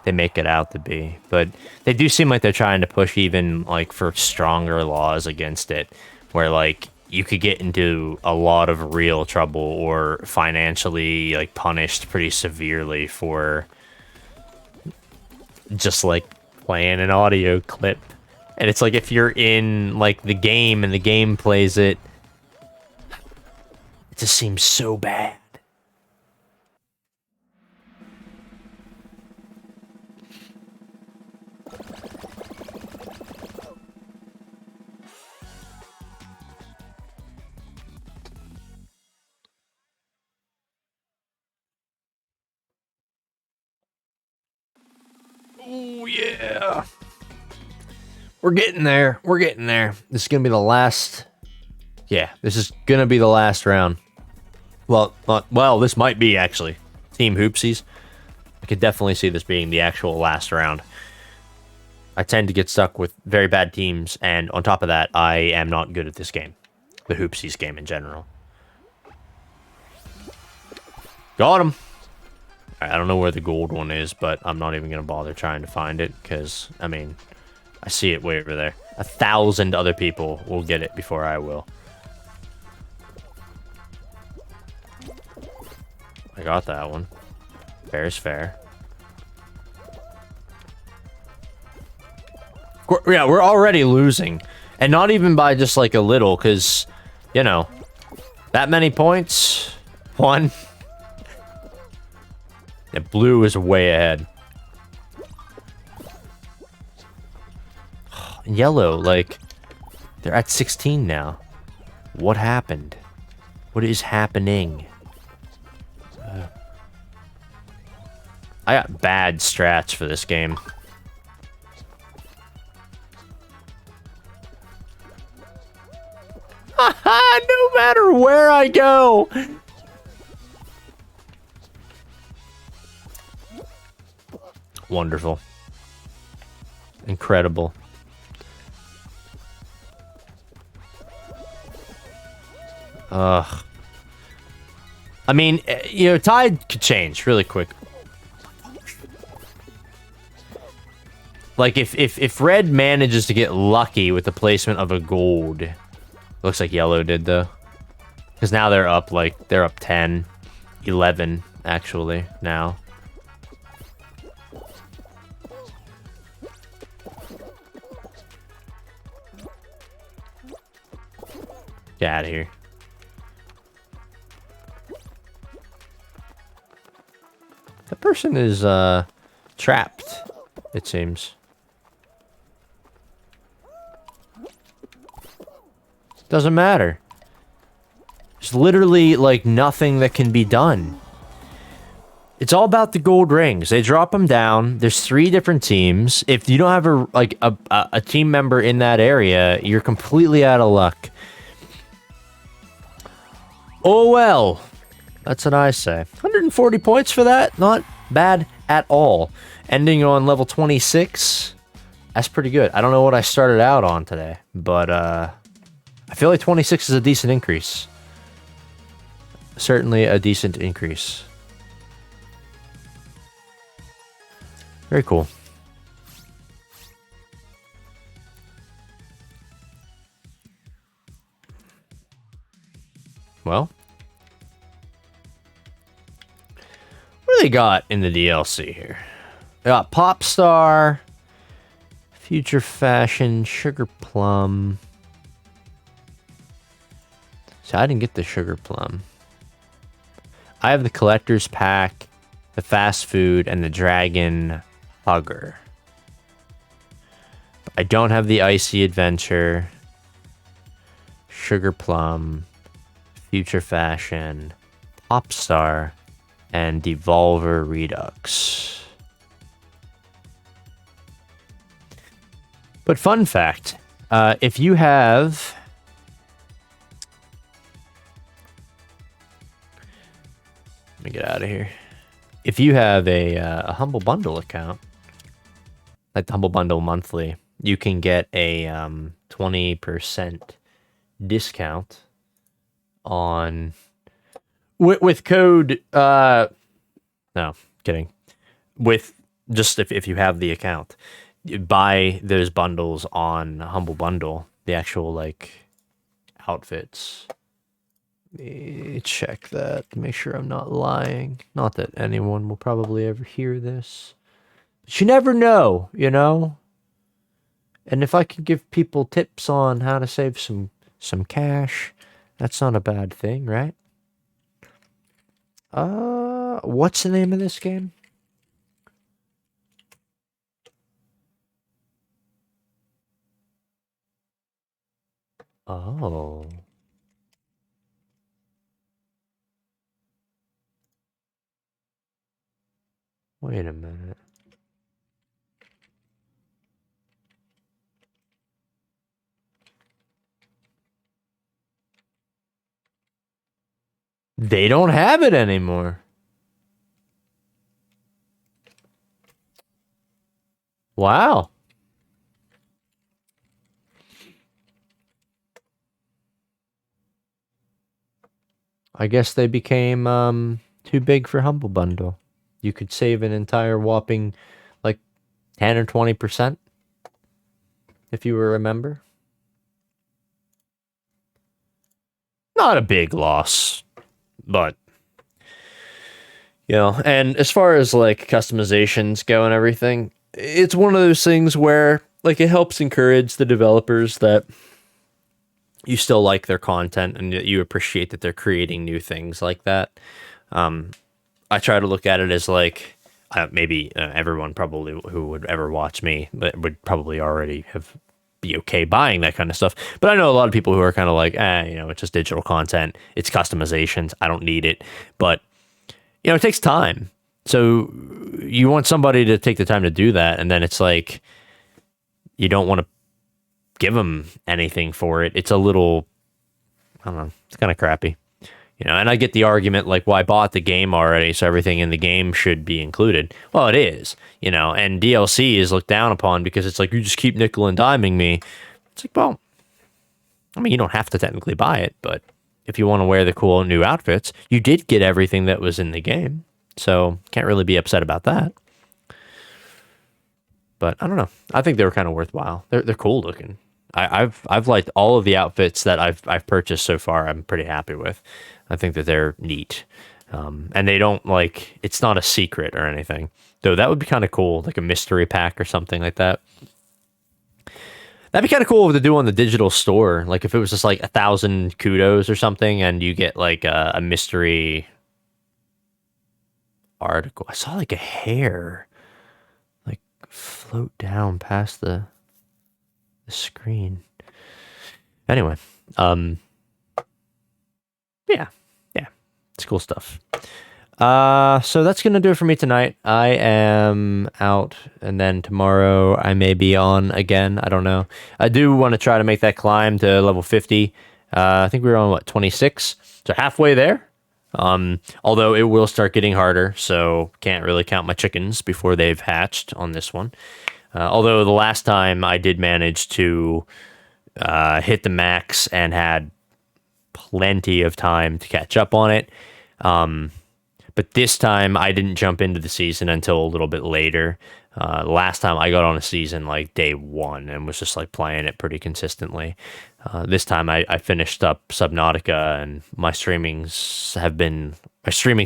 they make it out to be. But they do seem like they're trying to push even, like, for stronger laws against it, where, like, you could get into a lot of real trouble or financially, like, punished pretty severely for just, like, playing an audio clip. And it's like if you're in, like, the game and the game plays it, it just seems so bad. Oh, yeah. We're getting there. We're getting there. This is going to be the last... Yeah, this is going to be the last round. Well, this might be, actually. Team Hoopsies. I could definitely see this being the actual last round. I tend to get stuck with very bad teams, and on top of that, I am not good at this game. The Hoopsies game in general. Got him! I don't know where the gold one is, but I'm not even going to bother trying to find it, because, I mean, I see it way over there. 1,000 other people will get it before I will. I got that one. Fair is fair. Yeah, we're already losing. And not even by just like a little, because, you know, that many points. One. Yeah, blue is way ahead. Yellow, like, they're at 16 now. What happened? What is happening? I got bad strats for this game. No matter where I go. Wonderful. Incredible. Ugh. I mean, you know, tide could change really quick. Like, if red manages to get lucky with the placement of a gold... Looks like yellow did, though. Because now they're up, like, they're up 10, 11, actually, now. Get out of here. That person is, trapped, it seems. Doesn't matter. There's literally, like, nothing that can be done. It's all about the gold rings. They drop them down. There's 3 different teams. If you don't have a team member in that area, you're completely out of luck. Oh, well. That's what I say. 140 points for that? Not bad at all. Ending on level 26. That's pretty good. I don't know what I started out on today, but I feel like 26 is a decent increase. Certainly a decent increase. Very cool. Well, what do they got in the DLC here? They got Popstar, Future Fashion, Sugar Plum. So I didn't get the Sugar Plum. I have the Collector's Pack, the Fast Food, and the Dragon Hugger. I don't have the Icy Adventure, Sugar Plum, Future Fashion, Popstar, and Devolver Redux. But fun fact, if you have... Let me get out of here. If you have a Humble Bundle account, like the Humble Bundle monthly, you can get a 20% discount on... With code... no, kidding. With just if you have the account. Buy those bundles on Humble Bundle, the actual like outfits. Let me check that to make sure I'm not lying. Not that anyone will probably ever hear this. But you never know, you know? And if I can give people tips on how to save some cash, that's not a bad thing, right? What's the name of this game? Oh. Wait a minute. They don't have it anymore. Wow. I guess they became too big for Humble Bundle. You could save an entire whopping like 10 or 20% if you remember. Not a big loss, but you know, and as far as like customizations go and everything, it's one of those things where like it helps encourage the developers that you still like their content and that you appreciate that they're creating new things like that. I try to look at it as like maybe everyone probably who would ever watch me would probably already be okay buying that kind of stuff. But I know a lot of people who are kind of like, you know, it's just digital content. It's customizations. I don't need it. But, you know, it takes time. So you want somebody to take the time to do that. And then it's like, you don't want to give them anything for it. It's a little, I don't know, it's kind of crappy. You know, and I get the argument like, well, I bought the game already, so everything in the game should be included. Well, it is, you know, and DLC is looked down upon because it's like, you just keep nickel and diming me. It's like, well, I mean, you don't have to technically buy it, but if you want to wear the cool new outfits, you did get everything that was in the game. So can't really be upset about that. But I don't know. I think they were kind of worthwhile. They're cool looking. I've liked all of the outfits that I've purchased so far. I'm pretty happy with. I think that they're neat, and they don't like it's not a secret or anything. Though that would be kind of cool, like a mystery pack or something like that. That'd be kind of cool to do on the digital store. Like if it was just like 1,000 kudos or something, and you get like a mystery article. I saw like a hair like float down past the screen. Anyway, yeah, it's cool stuff. So that's gonna do it for me tonight. I am out, and then tomorrow I may be on again. I don't know. I do want to try to make that climb to level 50. I think we were on what 26, so halfway there. Although it will start getting harder, so can't really count my chickens before they've hatched on this one. Although the last time I did manage to hit the max and had plenty of time to catch up on it. But this time I didn't jump into the season until a little bit later. Last time I got on a season like day one and was just like playing it pretty consistently. This time I finished up Subnautica, and my streaming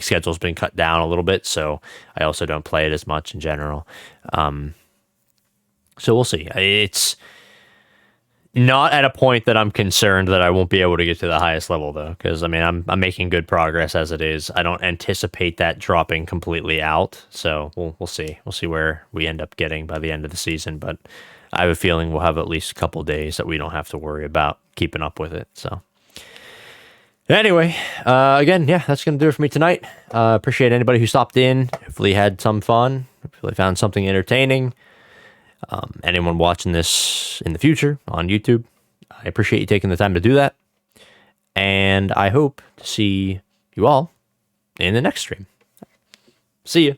schedule's been cut down a little bit, so I also don't play it as much in general. So we'll see. It's not at a point that I'm concerned that I won't be able to get to the highest level, though, because I mean I'm making good progress as it is. I don't anticipate that dropping completely out, so we'll see. We'll see where we end up getting by the end of the season, but I have a feeling we'll have at least a couple days that we don't have to worry about keeping up with it. So anyway, again, yeah, that's gonna do it for me tonight. Appreciate anybody who stopped in. Hopefully had some fun. Hopefully found something entertaining. Anyone watching this in the future on YouTube, I appreciate you taking the time to do that. And I hope to see you all in the next stream. See you.